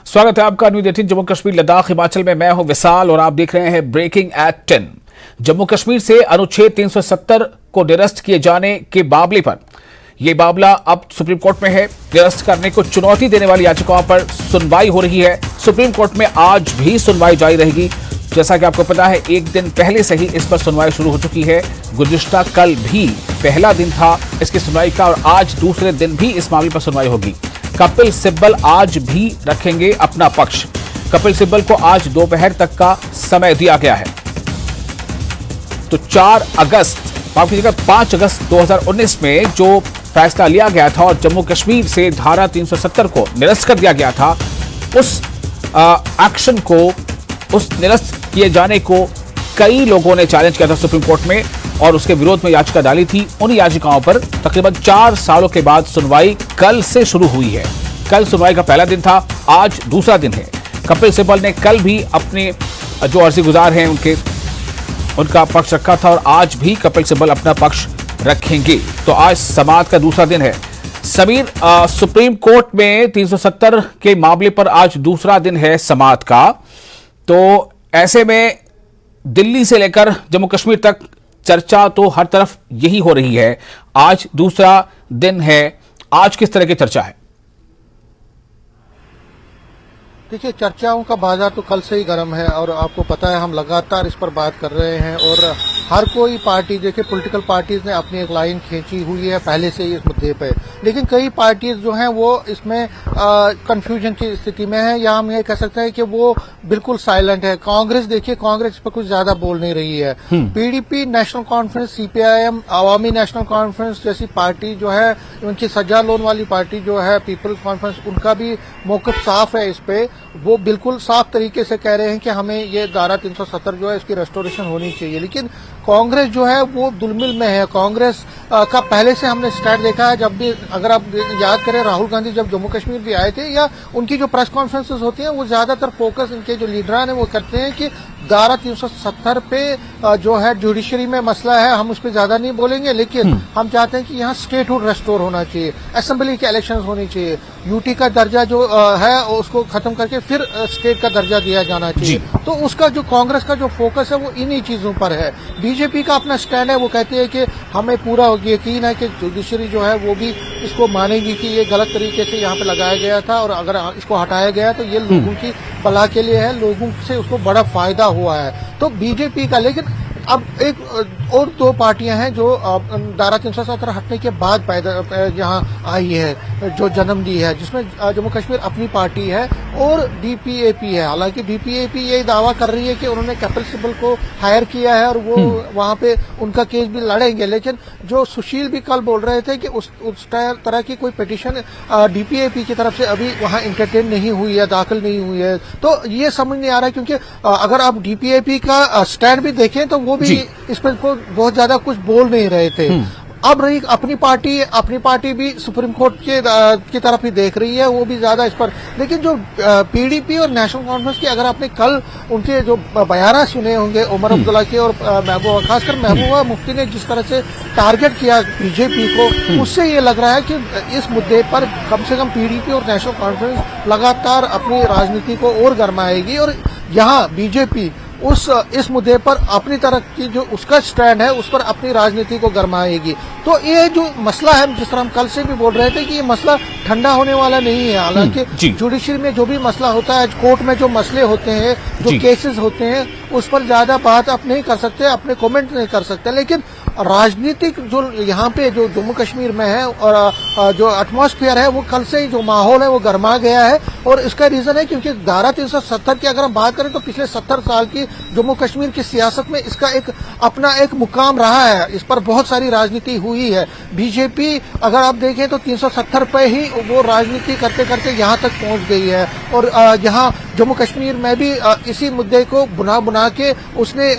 स्वागत है आपका न्यूज़ 18 जम्मू कश्मीर लद्दाख हिमाचल में। मैं हूं विशाल और आप देख रहे हैं ब्रेकिंग एट 10। जम्मू कश्मीर से अनुच्छेद 370 को निरस्त किए जाने के मामले पर यह मामला अब सुप्रीम कोर्ट में है। निरस्त करने को चुनौती देने वाली याचिकाओं पर सुनवाई हो रही है। सुप्रीम कोर्ट में आज भी सुनवाई जारी रहेगी। जैसा कि आपको पता है, एक दिन पहले से ही इस पर सुनवाई शुरू हो चुकी है। गुज़िश्ता कल भी पहला दिन था इसकी सुनवाई का और आज दूसरे दिन भी इस मामले पर सुनवाई होगी। कपिल सिब्बल आज भी रखेंगे अपना पक्ष। कपिल सिब्बल को आज दोपहर तक का समय दिया गया है। तो 5 अगस्त 2019 में जो फैसला लिया गया था और जम्मू कश्मीर से धारा 370 को निरस्त कर दिया गया था, उस एक्शन को, उस निरस्त किए जाने को कई लोगों ने चैलेंज किया था सुप्रीम कोर्ट में और उसके विरोध में याचिका डाली थी। उन याचिकाओं पर तकरीबन 4 सालों के बाद सुनवाई कल से शुरू हुई है। कल सुनवाई का पहला दिन था, आज दूसरा दिन है। कपिल सिब्बल ने कल भी अपने जो अर्जी गुजार हैं उनका पक्ष रखा था और आज भी कपिल सिब्बल अपना पक्ष रखेंगे। तो आज समाअत का दूसरा दिन है। समीर, सुप्रीम कोर्ट में 370 के मामले पर आज दूसरा दिन है समाअत का। तो ऐसे में दिल्ली से लेकर जम्मू कश्मीर तक चर्चा तो हर तरफ यही हो रही है। आज दूसरा दिन है, आज किस तरह की चर्चा है? देखिए, चर्चाओं का बाजार तो कल से ही गर्म है और आपको पता है हम लगातार इस पर बात कर रहे हैं और हर कोई पार्टी, देखिए पॉलिटिकल पार्टीज ने अपनी एक लाइन खींची हुई है पहले से ही इस मुद्दे पे, लेकिन कई पार्टीज जो हैं वो इसमें कंफ्यूजन की स्थिति में है या हम ये कह सकते हैं कि वो बिल्कुल साइलेंट है। कांग्रेस, देखिए कांग्रेस इस पर कुछ ज्यादा बोल नहीं रही है। पीडीपी, नेशनल कॉन्फ्रेंस, सीपीआईएम, अवामी नेशनल कॉन्फ्रेंस जैसी पार्टी जो है, उनकी सजा लोन वाली पार्टी जो है पीपल्स कॉन्फ्रेंस, उनका भी मौक़िफ़ साफ है इस पे। वो बिल्कुल साफ तरीके से कह रहे हैं कि हमें ये धारा 370 जो है इसकी रेस्टोरेशन होनी चाहिए। लेकिन कांग्रेस जो है वो दुलमिल में है। कांग्रेस का पहले से हमने स्टैंड देखा है। जब भी, अगर आप याद करें, राहुल गांधी जब जम्मू कश्मीर भी आए थे या उनकी जो प्रेस कॉन्फ्रेंसेस होती हैं वो ज्यादातर फोकस इनके जो लीडरान है वो करते हैं कि धारा 370 पे जो है जुडिशरी में मसला है, हम उस पर ज्यादा नहीं बोलेंगे, लेकिन हम चाहते हैं कि यहाँ स्टेटहुड रेस्टोर होना चाहिए, असेंबली के इलेक्शंस होनी चाहिए, यूटी का दर्जा जो है उसको खत्म करके फिर स्टेट का दर्जा दिया जाना चाहिए। तो उसका जो कांग्रेस का जो फोकस है वो इन्हीं चीजों पर है। बीजेपी का अपना स्टैंड है, वो कहती है कि हमें पूरा यकीन है कि जुडिशरी जो है वो भी इसको मानेगी कि ये गलत तरीके से यहाँ पे लगाया गया था और अगर इसको हटाया गया तो ये लोगों की भला के लिए है, लोगों से उसको बड़ा फायदा हुआ है। तो बीजेपी का, लेकिन अब एक और 2 पार्टियां हैं जो धारा 370 हटने के बाद पैदा यहाँ आई है, जो जन्म ली है, जिसमें जम्मू कश्मीर अपनी पार्टी है और डीपीएपी है। हालांकि डीपीएपी ये दावा कर रही है कि उन्होंने कपिल सिब्बल को हायर किया है और वो वहां पे उनका केस भी लड़ेंगे, लेकिन जो सुशील भी कल बोल रहे थे कि उस तरह की कोई पिटीशन डीपीएपी की तरफ से अभी वहां इंटरटेन नहीं हुई है, दाखिल नहीं हुई है। तो ये समझ नहीं आ रहा है, क्योंकि अगर आप डीपीएपी का स्टैंड भी देखें तो वो भी इस पर बहुत ज्यादा कुछ बोल नहीं रहे थे। अब रही अपनी पार्टी भी सुप्रीम कोर्ट की तरफ ही देख रही है, वो भी ज्यादा इस पर। लेकिन जो पीडीपी और नेशनल कॉन्फ्रेंस की, अगर आपने कल उनके जो बयान सुने होंगे उमर अब्दुल्ला के और महबूबा, खासकर महबूबा मुफ्ती ने जिस तरह से टारगेट किया बीजेपी को, उससे ये लग रहा है कि इस मुद्दे पर कम से कम पीडीपी और नेशनल कॉन्फ्रेंस लगातार अपनी राजनीति को और गरमाएगी और यहाँ बीजेपी इस मुद्दे पर अपनी तरफ की जो उसका स्टैंड है उस पर अपनी राजनीति को गरमाएगी। तो ये जो मसला है, जिस तरह हम कल से भी बोल रहे थे कि ये मसला ठंडा होने वाला नहीं है। हालांकि जुडिशरी में जो भी मसला होता है, कोर्ट में जो मसले होते हैं, जो केसेस होते हैं, उस पर ज्यादा बात आप नहीं कर सकते, अपने कमेंट नहीं कर सकते। लेकिन राजनीतिक जो यहाँ पे जो जम्मू कश्मीर में है और जो एटमॉस्फेयर है, वो कल से ही जो माहौल है वो गर्मा गया है। और इसका रीजन है क्योंकि धारा 370 की अगर हम बात करें तो पिछले 70 साल की जम्मू कश्मीर की सियासत में इसका अपना एक मुकाम रहा है। इस पर बहुत सारी राजनीति हुई है। बीजेपी, अगर आप देखें तो 370 पे ही वो राजनीति करते करते यहाँ तक पहुँच गई है और यहाँ जम्मू कश्मीर में भी इसी मुद्दे को बुना के उसने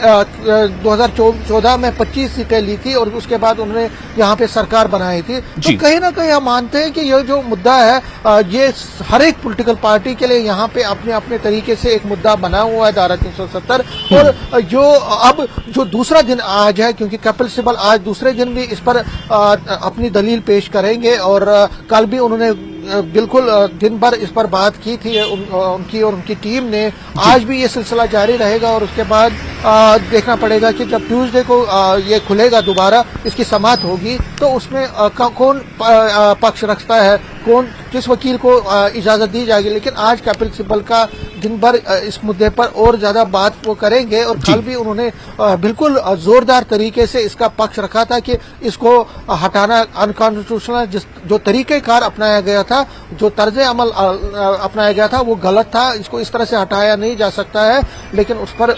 2014 में 25 सीटें ली थी और उसके बाद उन्होंने यहाँ पे सरकार बनाई थी। तो कहीं ना कहीं हम मानते हैं कि ये जो मुद्दा है, ये हर एक पॉलिटिकल पार्टी के लिए यहाँ पे अपने अपने तरीके से एक मुद्दा बना हुआ है धारा 370। और जो दूसरा दिन आज है, क्योंकि कपिल सिब्बल आज दूसरे दिन भी इस पर अपनी दलील पेश करेंगे और कल भी उन्होंने बिल्कुल दिन भर इस पर बात की थी उनकी और उनकी टीम ने। आज भी ये सिलसिला जारी रहेगा और उसके बाद देखना पड़ेगा कि जब ट्यूसडे को ये खुलेगा दोबारा, इसकी समाअत होगी, तो उसमें कौन पक्ष रखता है, कौन किस वकील को इजाजत दी जाएगी। लेकिन आज कपिल सिब्बल का दिन भर इस मुद्दे पर और ज्यादा बात वो करेंगे और कल भी उन्होंने बिल्कुल जोरदार तरीके से इसका पक्ष रखा था कि इसको हटाना अनकॉन्स्टिट्यूशनल, जो तरीकेकार अपनाया गया था, जो तर्ज अमल अपनाया गया था वो गलत था, इसको इस तरह से हटाया नहीं जा सकता है। लेकिन उस पर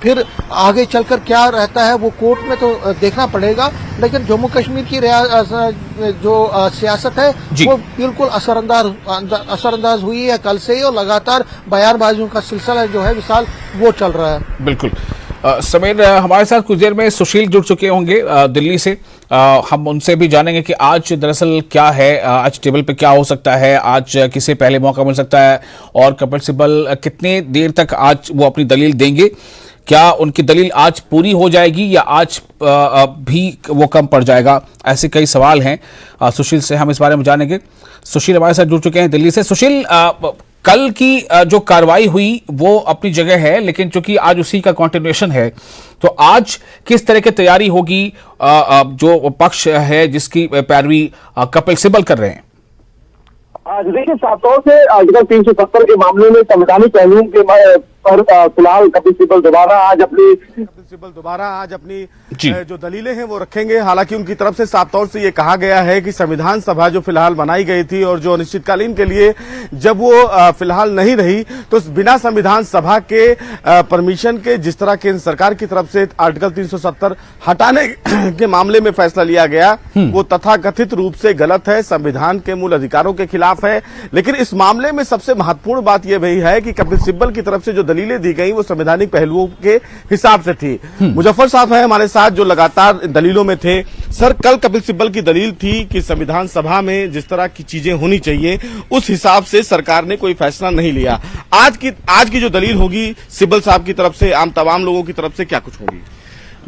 फिर आगे चलकर क्या रहता है वो कोर्ट में तो देखना पड़ेगा। लेकिन जम्मू कश्मीर की जो सियासत है वो बिल्कुल असरअंदाज हुई है कल से ही, और लगातार बयानबाजियों का सिलसिला जो है विशाल वो चल रहा है। बिल्कुल समीर, हमारे साथ कुछ देर में सुशील जुड़ चुके होंगे दिल्ली से। हम उनसे भी जानेंगे कि आज दरअसल क्या है, आज टेबल पे क्या हो सकता है, आज किसे पहले मौका मिल सकता है और कपिल सिब्बल कितनी देर तक आज वो अपनी दलील देंगे। क्या उनकी दलील आज पूरी हो जाएगी या आज भी वो कम पड़ जाएगा, ऐसे कई सवाल हैं। सुशील से हम इस बारे में जानेंगे। सुशील हमारे साथ जुड़ चुके हैं दिल्ली से। सुशील, कल की जो कार्रवाई हुई वो अपनी जगह है, लेकिन चूंकि आज उसी का कंटिन्यूएशन है, तो आज किस तरह की तैयारी होगी जो पक्ष है जिसकी पैरवी कपिल सिब्बल कर रहे हैं? देखिए, साफ तौर से आर्टिकल 370 के मामले में संवैधानिक पहलुओं के पर फिलहाल कपिल सिब्बल दोबारा आज अपनी जो दलीलें हैं वो रखेंगे। हालांकि उनकी तरफ से साफ तौर से ये कहा गया है कि संविधान सभा जो फिलहाल बनाई गई थी और जो अनिश्चितकालीन के लिए जब वो फिलहाल नहीं रही, तो बिना संविधान सभा के परमिशन के जिस तरह केंद्र सरकार की तरफ से आर्टिकल 370 हटाने के मामले में फैसला लिया गया वो तथाकथित रूप से गलत है, संविधान के मूल अधिकारों के खिलाफ है। लेकिन इस मामले में सबसे महत्वपूर्ण बात यह भी है कि कपिल सिब्बल की तरफ से जो दलीलें दी गई वो संवैधानिक पहलुओं के हिसाब से थी। मुजफ्फर साहब हैं हमारे साथ जो लगातार दलीलों में थे। सर, कल कपिल सिब्बल की दलील थी कि संविधान सभा में जिस तरह की चीजें होनी चाहिए उस हिसाब से सरकार ने कोई फैसला नहीं लिया। आज की जो दलील होगी सिब्बल साहब की तरफ से, आम तमाम लोगों की तरफ से क्या कुछ होगी?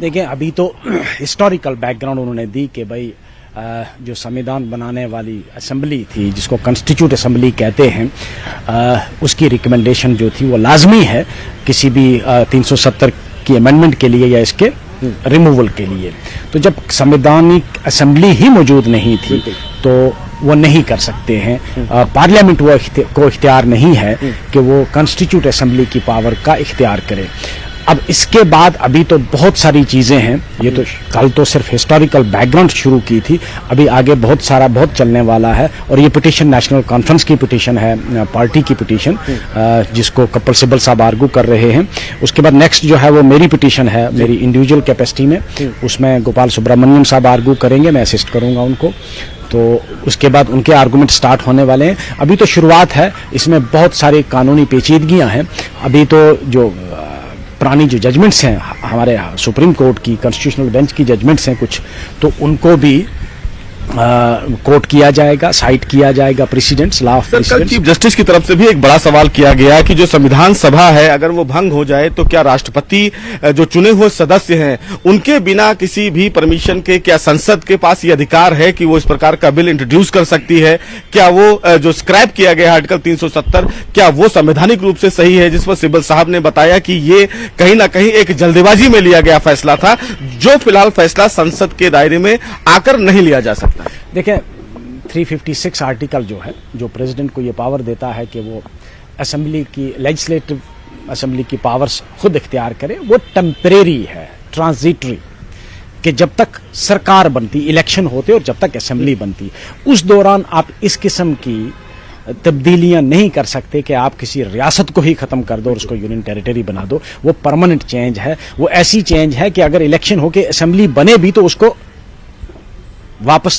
देखिए, अभी तो हिस्टोरिकल बैकग्राउंड उन्होंने दी कि भाई जो संविधान बनाने वाली असेंबली थी, जिसको कॉन्स्टिट्यूट असेंबली कहते हैं, उसकी रिकमेंडेशन जो थी वो लाजमी है किसी भी 370 की अमेंडमेंट के लिए या इसके रिमूवल के लिए। तो जब संवैधानिक असेंबली ही मौजूद नहीं थी तो वो नहीं कर सकते हैं। पार्लियामेंट को इख्तियार नहीं है कि वो कॉन्स्टिट्यूट असेंबली की पावर का इख्तियार करे। अब इसके बाद अभी तो बहुत सारी चीजें हैं। ये तो कल तो सिर्फ हिस्टोरिकल बैकग्राउंड शुरू की थी, अभी आगे बहुत चलने वाला है। और ये पिटीशन नेशनल कॉन्फ्रेंस की पिटीशन है, पार्टी की पिटीशन, जिसको कपिल सिब्बल साहब आर्गू कर रहे हैं। उसके बाद नेक्स्ट जो है वो मेरी पिटीशन है, मेरी इंडिविजुअल कैपेसिटी में, उसमें गोपाल सुब्रमण्यम साहब आर्गू करेंगे, मैं असिस्ट करूंगा उनको। तो उसके बाद उनके आर्गूमेंट स्टार्ट होने वाले हैं। अभी तो शुरुआत है, इसमें बहुत सारी कानूनी पेचीदगियां हैं। अभी तो जो पुरानी जो जजमेंट्स हैं हमारे सुप्रीम कोर्ट की, कॉन्स्टिट्यूशनल बेंच की जजमेंट्स हैं कुछ, तो उनको भी कोट किया जाएगा, साइट किया जाएगा precedents, law of precedents. Chief justice की तरफ से भी एक बड़ा सवाल किया गया कि जो संविधान सभा है अगर वो भंग हो जाए तो क्या राष्ट्रपति जो चुने हुए सदस्य हैं उनके बिना किसी भी परमिशन के क्या संसद के पास ये अधिकार है कि वो इस प्रकार का बिल इंट्रोड्यूस कर सकती है? क्या वो जो स्क्रैप किया गया आर्टिकल 370 क्या वो संवैधानिक रूप से सही है? जिस पर सिब्बल साहब ने बताया कि ये कहीं ना कहीं एक जल्दबाजी में लिया गया फैसला था, जो फिलहाल फैसला संसद के दायरे में आकर नहीं लिया जा सकता। देखिए, 356 आर्टिकल जो है, जो प्रेसिडेंट को ये पावर देता है कि वो असेंबली की, लेजिस्लेटिव असेंबली की पावर्स खुद इख्तियार करे, वो टेम्परेरी है, ट्रांजिटरी, कि जब तक सरकार बनती, इलेक्शन होते और जब तक असेंबली बनती, उस दौरान आप इस किस्म की तब्दीलियां नहीं कर सकते कि आप किसी रियासत को ही खत्म कर दो और उसको यूनियन टेरिटरी बना दो। वो परमानेंट चेंज है, वो ऐसी चेंज है कि अगर इलेक्शन होके असेंबली बने भी तो उसको वापस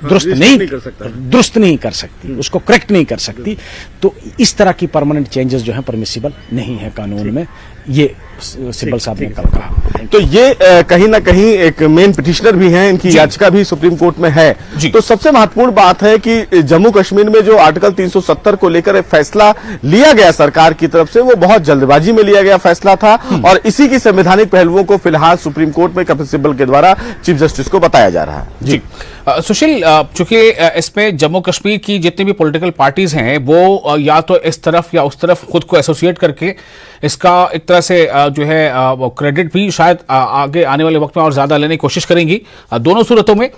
दुरुस्त नहीं कर सकती, उसको करेक्ट नहीं कर सकती। तो इस तरह की परमानेंट चेंजेस जो हैं परमिसिबल नहीं है कानून में। ये सिब्बल साहब ने कल कहा। तो ये कहीं ना कहीं एक मेन पिटिशनर भी हैं, इनकी याचिका भी सुप्रीम कोर्ट में है। तो सबसे महत्वपूर्ण बात है कि जम्मू कश्मीर में जो आर्टिकल 370 को लेकर एक फैसला लिया गया सरकार की तरफ से, वो बहुत जल्दबाजी में लिया गया फैसला था और इसी की संवैधानिक पहलुओं को फिलहाल सुप्रीम कोर्ट में कपिल सिब्बल के द्वारा चीफ जस्टिस को बताया जा रहा है। जी सुशील, चूंकि इसमें जम्मू कश्मीर की जितनी भी पॉलिटिकल पार्टीज हैं वो या तो इस तरफ या उस तरफ खुद को एसोसिएट करके इसका एक तरह से जो है क्रेडिट भी शायद आगे आने वाले वक्त में और ज्यादा लेने की कोशिश करेंगी। दोनों सूरतों में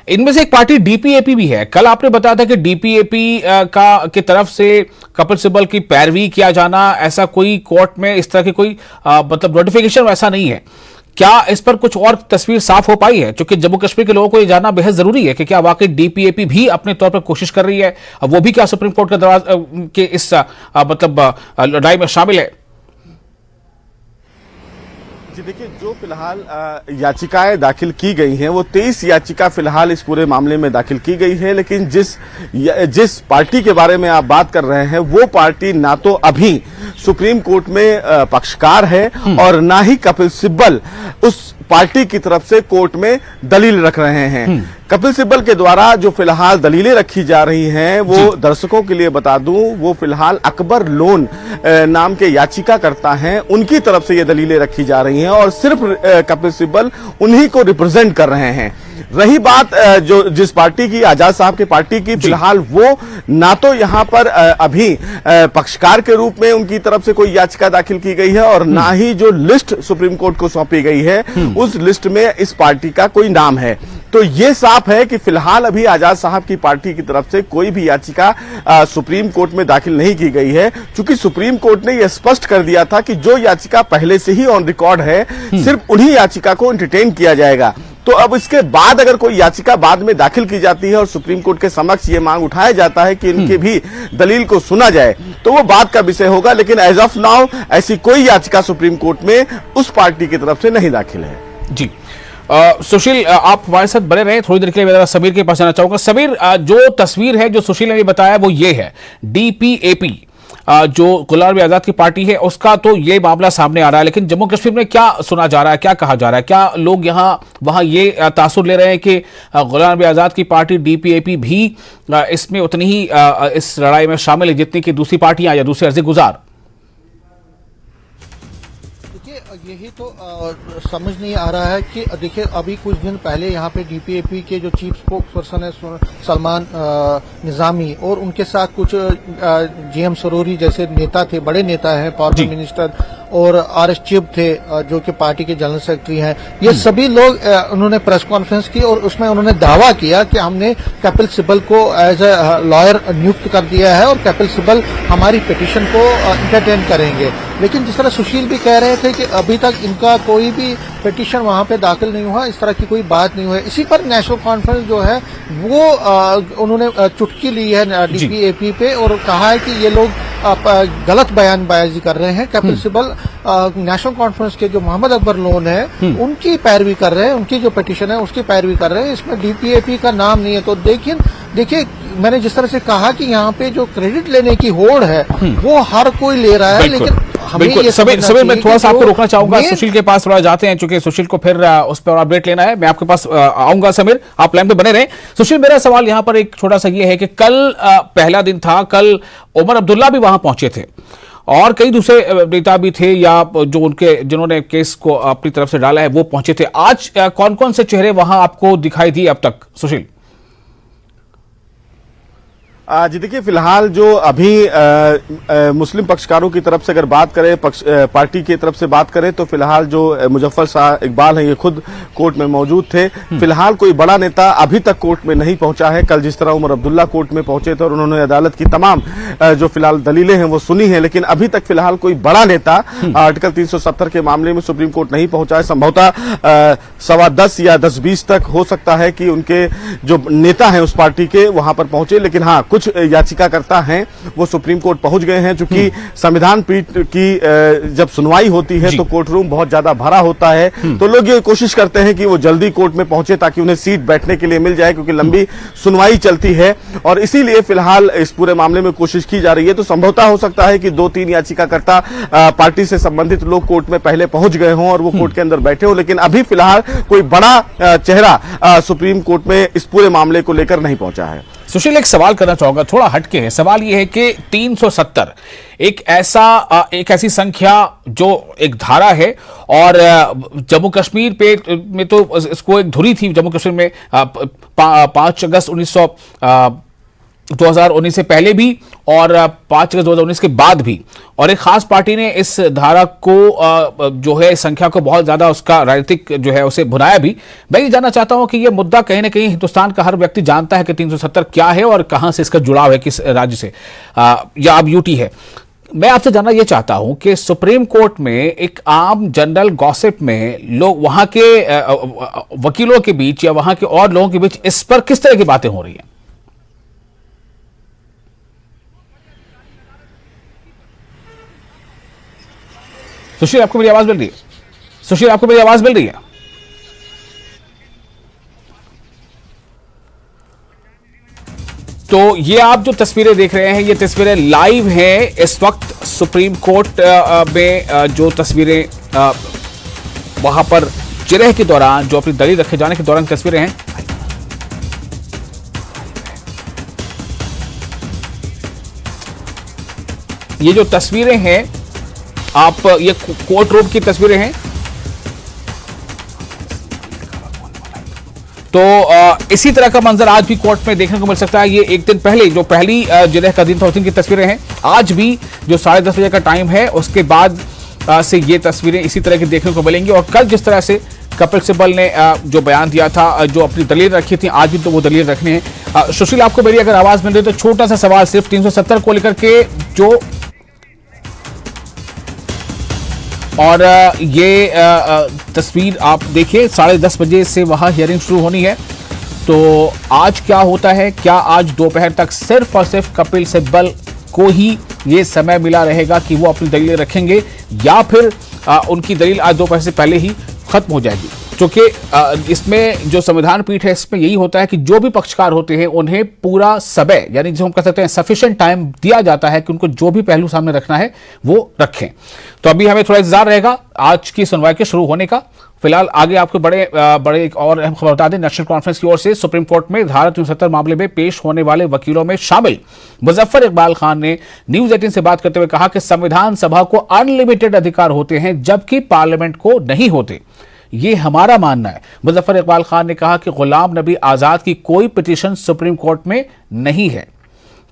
इनमें से एक पार्टी डीपीएपी भी है। कल आपने बताया था कि डीपीएपी की तरफ से कपिल सिब्बल की पैरवी किया जाना, ऐसा कोई कोर्ट में इस तरह की कोई मतलब नोटिफिकेशन वैसा नहीं है। क्या इस पर कुछ और तस्वीर साफ हो पाई है? क्योंकि जम्मू कश्मीर के लोगों को यह जानना बेहद जरूरी है कि क्या वाकई डीपीएपी भी अपने तौर पर कोशिश कर रही है, वो भी क्या सुप्रीम कोर्ट के दरवाजे के इस मतलब लड़ाई में शामिल है? जी देखिए, जो फिलहाल याचिकाएं दाखिल की गई हैं वो 23 याचिका फिलहाल इस पूरे मामले में दाखिल की गई है, लेकिन जिस पार्टी के बारे में आप बात कर रहे हैं वो पार्टी ना तो अभी सुप्रीम कोर्ट में पक्षकार है और ना ही कपिल सिब्बल उस पार्टी की तरफ से कोर्ट में दलील रख रहे हैं। कपिल सिब्बल के द्वारा जो फिलहाल दलीलें रखी जा रही हैं वो दर्शकों के लिए बता दूं, वो फिलहाल अकबर लोन नाम के याचिकाकर्ता हैं, उनकी तरफ से ये दलीलें रखी जा रही हैं और सिर्फ कपिल सिब्बल उन्हीं को रिप्रेजेंट कर रहे हैं। रही बात जो जिस पार्टी की, आजाद साहब की पार्टी की, फिलहाल वो ना तो यहां पर अभी पक्षकार के रूप में उनकी तरफ से कोई याचिका दाखिल की गई है और ना ही जो लिस्ट सुप्रीम कोर्ट को सौंपी गई है उस लिस्ट में इस पार्टी का कोई नाम है। तो ये साफ है कि फिलहाल अभी आजाद साहब की पार्टी की तरफ से कोई भी याचिका सुप्रीम कोर्ट में दाखिल नहीं की गई है, क्योंकि सुप्रीम कोर्ट ने यह स्पष्ट कर दिया था कि जो याचिका पहले से ही ऑन रिकॉर्ड है सिर्फ उन्हीं याचिका को एंटरटेन किया जाएगा। तो अब इसके बाद अगर कोई याचिका बाद में दाखिल की जाती है और सुप्रीम कोर्ट के समक्ष ये मांग उठाया जाता है कि इनके भी दलील को सुना जाए तो वो बात का विषय होगा, लेकिन एज ऑफ नाउ ऐसी कोई याचिका सुप्रीम कोर्ट में उस पार्टी की तरफ से नहीं दाखिल है। जी सुशील, आप हमारे साथ बने रहे। थोड़ी देर के लिए मैं समीर के पास जाना चाहूंगा। समीर, जो तस्वीर है जो सुशील ने बताया वो ये है, डीपीएपी जो गुलाम नबी आजाद की पार्टी है उसका तो ये मामला सामने आ रहा है, लेकिन जम्मू कश्मीर में क्या सुना जा रहा है, क्या कहा जा रहा है? क्या लोग यहां वहां ये तासुर ले रहे हैं कि गुलाम नबी आजाद की पार्टी डीपीएपी भी इसमें उतनी ही इस लड़ाई में शामिल है जितनी कि दूसरी पार्टियां या दूसरे अर्जी गुजार? यही तो समझ नहीं आ रहा है कि देखिए अभी कुछ दिन पहले यहाँ पे डीपीएपी के जो चीफ स्पोक्स पर्सन है सलमान निजामी और उनके साथ कुछ जीएम सरोरी जैसे नेता थे, बड़े नेता हैं, पावर मिनिस्टर, और आरएस चिब थे जो कि पार्टी के जनरल सेक्रेटरी हैं। ये सभी लोग उन्होंने प्रेस कॉन्फ्रेंस की और उसमें उन्होंने दावा किया कि हमने कपिल सिब्बल को एज ए लॉयर नियुक्त कर दिया है और कपिल सिब्बल हमारी पिटीशन को एंटरटेन करेंगे। लेकिन जिस तरह सुशील भी कह रहे थे कि अभी तक इनका कोई भी पिटीशन वहां पे दाखिल नहीं हुआ, इस तरह की कोई बात नहीं हुई। इसी पर नेशनल कॉन्फ्रेंस जो है वो उन्होंने चुटकी ली है डीपीएपी पे और कहा है कि ये लोग गलत बयानबाजी कर रहे हैं। कपिल सिब्बल नेशनल कॉन्फ्रेंस के जो मोहम्मद अकबर लोन है उनकी पैरवी कर रहे हैं, उनकी जो पिटीशन है उसकी पैरवी कर रहे हैं, इसमें डीपीएपी का नाम नहीं है। तो देखिए मैंने जिस तरह से कहा कि यहाँ पे जो क्रेडिट लेने की होड़ है वो हर कोई ले रहा है, लेकिन बिल्कुल। सभी मैं थोड़ा सा आपको रोकना चाहूंगा, सुशील के पास थोड़ा जाते हैं क्योंकि सुशील को फिर उस पर अपडेट लेना है। मैं आपके पास आऊंगा समीर, आप लाइन पे बने रहें। सुशील, मेरा सवाल यहां पर एक छोटा सा ये है कि कल पहला दिन था, कल उमर अब्दुल्ला भी वहां पहुंचे थे और कई दूसरे नेता भी थे या जो उनके जिन्होंने केस को अपनी तरफ से डाला है वो पहुंचे थे। आज कौन कौन से चेहरे वहां आपको दिखाई दिए अब तक सुशील? जी देखिए, फिलहाल जो अभी मुस्लिम पक्षकारों की तरफ से अगर बात करें, पार्टी की तरफ से बात करें तो फिलहाल जो मुजफ्फर शाह इकबाल हैं ये खुद कोर्ट में मौजूद थे। फिलहाल कोई बड़ा नेता अभी तक कोर्ट में नहीं पहुंचा है। कल जिस तरह उमर अब्दुल्ला कोर्ट में पहुंचे थे और उन्होंने अदालत की तमाम जो फिलहाल दलीलें हैं वो सुनी है, लेकिन अभी तक फिलहाल कोई बड़ा नेता आर्टिकल 370 के मामले में सुप्रीम कोर्ट नहीं पहुंचा है। संभवतः 10:15 या 10:20 तक हो सकता है कि उनके जो नेता हैं उस पार्टी के वहां पर पहुंचे, लेकिन हाँ कुछ कुछ याचिकाकर्ता हैं वो सुप्रीम कोर्ट पहुंच गए हैं। चूंकि संविधान पीठ की जब सुनवाई होती है तो कोर्ट रूम बहुत ज्यादा भरा होता है, तो लोग ये कोशिश करते हैं कि वो जल्दी कोर्ट में पहुंचे ताकि उन्हें सीट बैठने के लिए मिल जाए, क्योंकि लंबी सुनवाई चलती है और इसीलिए फिलहाल इस पूरे मामले में कोशिश की जा रही है। तो संभवतः हो सकता है कि 2-3 याचिकाकर्ता पार्टी से संबंधित लोग कोर्ट में पहले पहुंच गए हों और वो कोर्ट के अंदर बैठे हो, लेकिन अभी फिलहाल कोई बड़ा चेहरा सुप्रीम कोर्ट में इस पूरे मामले को लेकर नहीं पहुंचा है। सुशील, एक सवाल करना चाहूंगा, थोड़ा हटके है। सवाल यह है कि 370 एक ऐसी संख्या जो एक धारा है और जम्मू कश्मीर पे में तो इसको एक धुरी थी जम्मू कश्मीर में 5 अगस्त 2019 से पहले भी और 5 अगस्त 2019 के बाद भी, और एक खास पार्टी ने इस धारा को जो है संख्या को बहुत ज्यादा उसका राजनीतिक जो है उसे भुनाया भी। मैं ये जानना चाहता हूं कि ये मुद्दा कहीं ना कहीं हिंदुस्तान का हर व्यक्ति जानता है कि 370 क्या है और कहां से इसका जुड़ाव है, किस राज्य से या अब यूटी है। मैं आपसे जानना यह चाहता हूं कि सुप्रीम कोर्ट में एक आम जनरल गॉसिप में लोग वहां के वकीलों के बीच या वहां के और लोगों के बीच इस पर किस तरह की बातें हो रही हैं? सुशील, आपको मेरी आवाज मिल रही है? सुशील, आपको मेरी आवाज मिल रही है? तो ये आप जो तस्वीरें देख रहे हैं, ये तस्वीरें लाइव हैं इस वक्त सुप्रीम कोर्ट में जो तस्वीरें वहां पर जिरह के दौरान जो अपनी दलील रखे जाने के दौरान तस्वीरें हैं। ये जो तस्वीरें हैं आप, ये कोर्ट रूम की तस्वीरें हैं। तो इसी तरह का मंजर आज भी कोर्ट में देखने को मिल सकता है। ये एक दिन पहले जो पहली जिरह का दिन था उस दिन की तस्वीरें हैं। आज भी जो 10:30 बजे का टाइम है उसके बाद से ये तस्वीरें इसी तरह की देखने को मिलेंगी। और कल जिस तरह से कपिल सिब्बल ने जो बयान दिया था, जो अपनी दलील रखी थी, आज भी तो वो दलील रखनी है। सुशील, आपको मेरी अगर आवाज मिल रही है तो छोटा सा सवाल सिर्फ 370 को लेकर के जो, और ये तस्वीर आप देखिए 10:30 बजे से वहां हियरिंग शुरू होनी है। तो आज क्या होता है, क्या आज दोपहर तक सिर्फ और सिर्फ कपिल सिब्बल को ही ये समय मिला रहेगा कि वो अपनी दलीलें रखेंगे, या फिर उनकी दलील आज दोपहर से पहले ही खत्म हो जाएगी? क्योंकि इसमें जो संविधान पीठ है इसमें यही होता है कि जो भी पक्षकार होते हैं उन्हें पूरा समय, यानी जो हम कह सकते हैं सफिशिएंट टाइम दिया जाता है कि उनको जो भी पहलू सामने रखना है वो रखें। तो अभी हमें थोड़ा इंतजार रहेगा आज की सुनवाई के शुरू होने का। फिलहाल आगे आपको बड़े एक और अहम खबर बता दें। नेशनल कॉन्फ्रेंस की ओर से सुप्रीम कोर्ट में धारा 370 मामले में पेश होने वाले वकीलों में शामिल मुजफ्फर इकबाल खान ने न्यूज 18 से बात करते हुए कहा कि संविधान सभा को अनलिमिटेड अधिकार होते हैं जबकि पार्लियामेंट को नहीं होते। ये हमारा मानना है। मुजफ्फर इकबाल खान ने कहा कि गुलाम नबी आजाद की कोई पिटीशन सुप्रीम कोर्ट में नहीं है।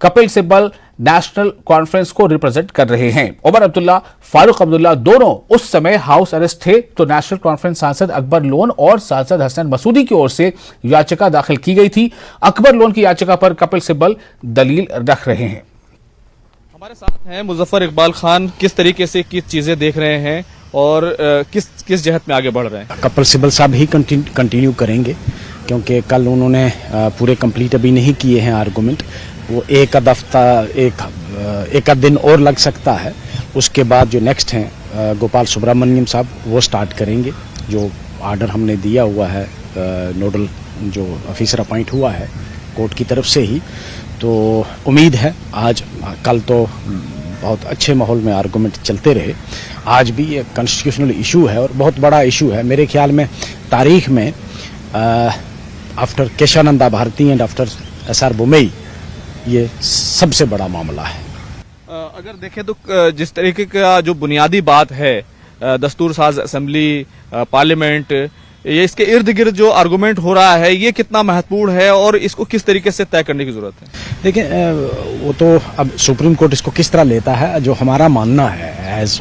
कपिल सिब्बल नेशनल कॉन्फ्रेंस को रिप्रेजेंट कर रहे हैं। उमर अब्दुल्ला, फारूक अब्दुल्ला दोनों उस समय हाउस अरेस्ट थे, तो नेशनल कॉन्फ्रेंस सांसद अकबर लोन और सांसद हसन मसूदी की ओर से याचिका दाखिल की गई थी। अकबर लोन की याचिका पर कपिल सिब्बल दलील रख रहे हैं। हमारे साथ हैं मुजफ्फर इकबाल खान, किस तरीके से किस चीजें देख रहे हैं और किस जहत में आगे बढ़ रहे हैं? कपिल सिब्बल साहब ही कंटिन्यू करेंगे, क्योंकि कल उन्होंने पूरे कंप्लीट अभी नहीं किए हैं आर्गूमेंट। वो एक आध दिन और लग सकता है। उसके बाद जो नेक्स्ट हैं गोपाल सुब्रमण्यम साहब, वो स्टार्ट करेंगे। जो आर्डर हमने दिया हुआ है, नोडल जो ऑफिसर अपॉइंट हुआ है कोर्ट की तरफ से ही, तो उम्मीद है आज कल तो बहुत अच्छे माहौल में आर्गूमेंट चलते रहे। आज भी ये कॉन्स्टिट्यूशनल इशू है और बहुत बड़ा इशू है। मेरे ख्याल में तारीख में after Kesavananda Bharati and after SR Bommai ये सबसे बड़ा मामला है। अगर देखें तो जिस तरीके का जो बुनियादी बात है, दस्तूर साज असेंबली, पार्लियामेंट, ये इसके इर्द गिर्द जो आर्गूमेंट हो रहा है, ये कितना महत्वपूर्ण है और इसको किस तरीके से तय करने की जरूरत है? देखिए, वो तो अब सुप्रीम कोर्ट इसको किस तरह लेता है। जो हमारा मानना है एज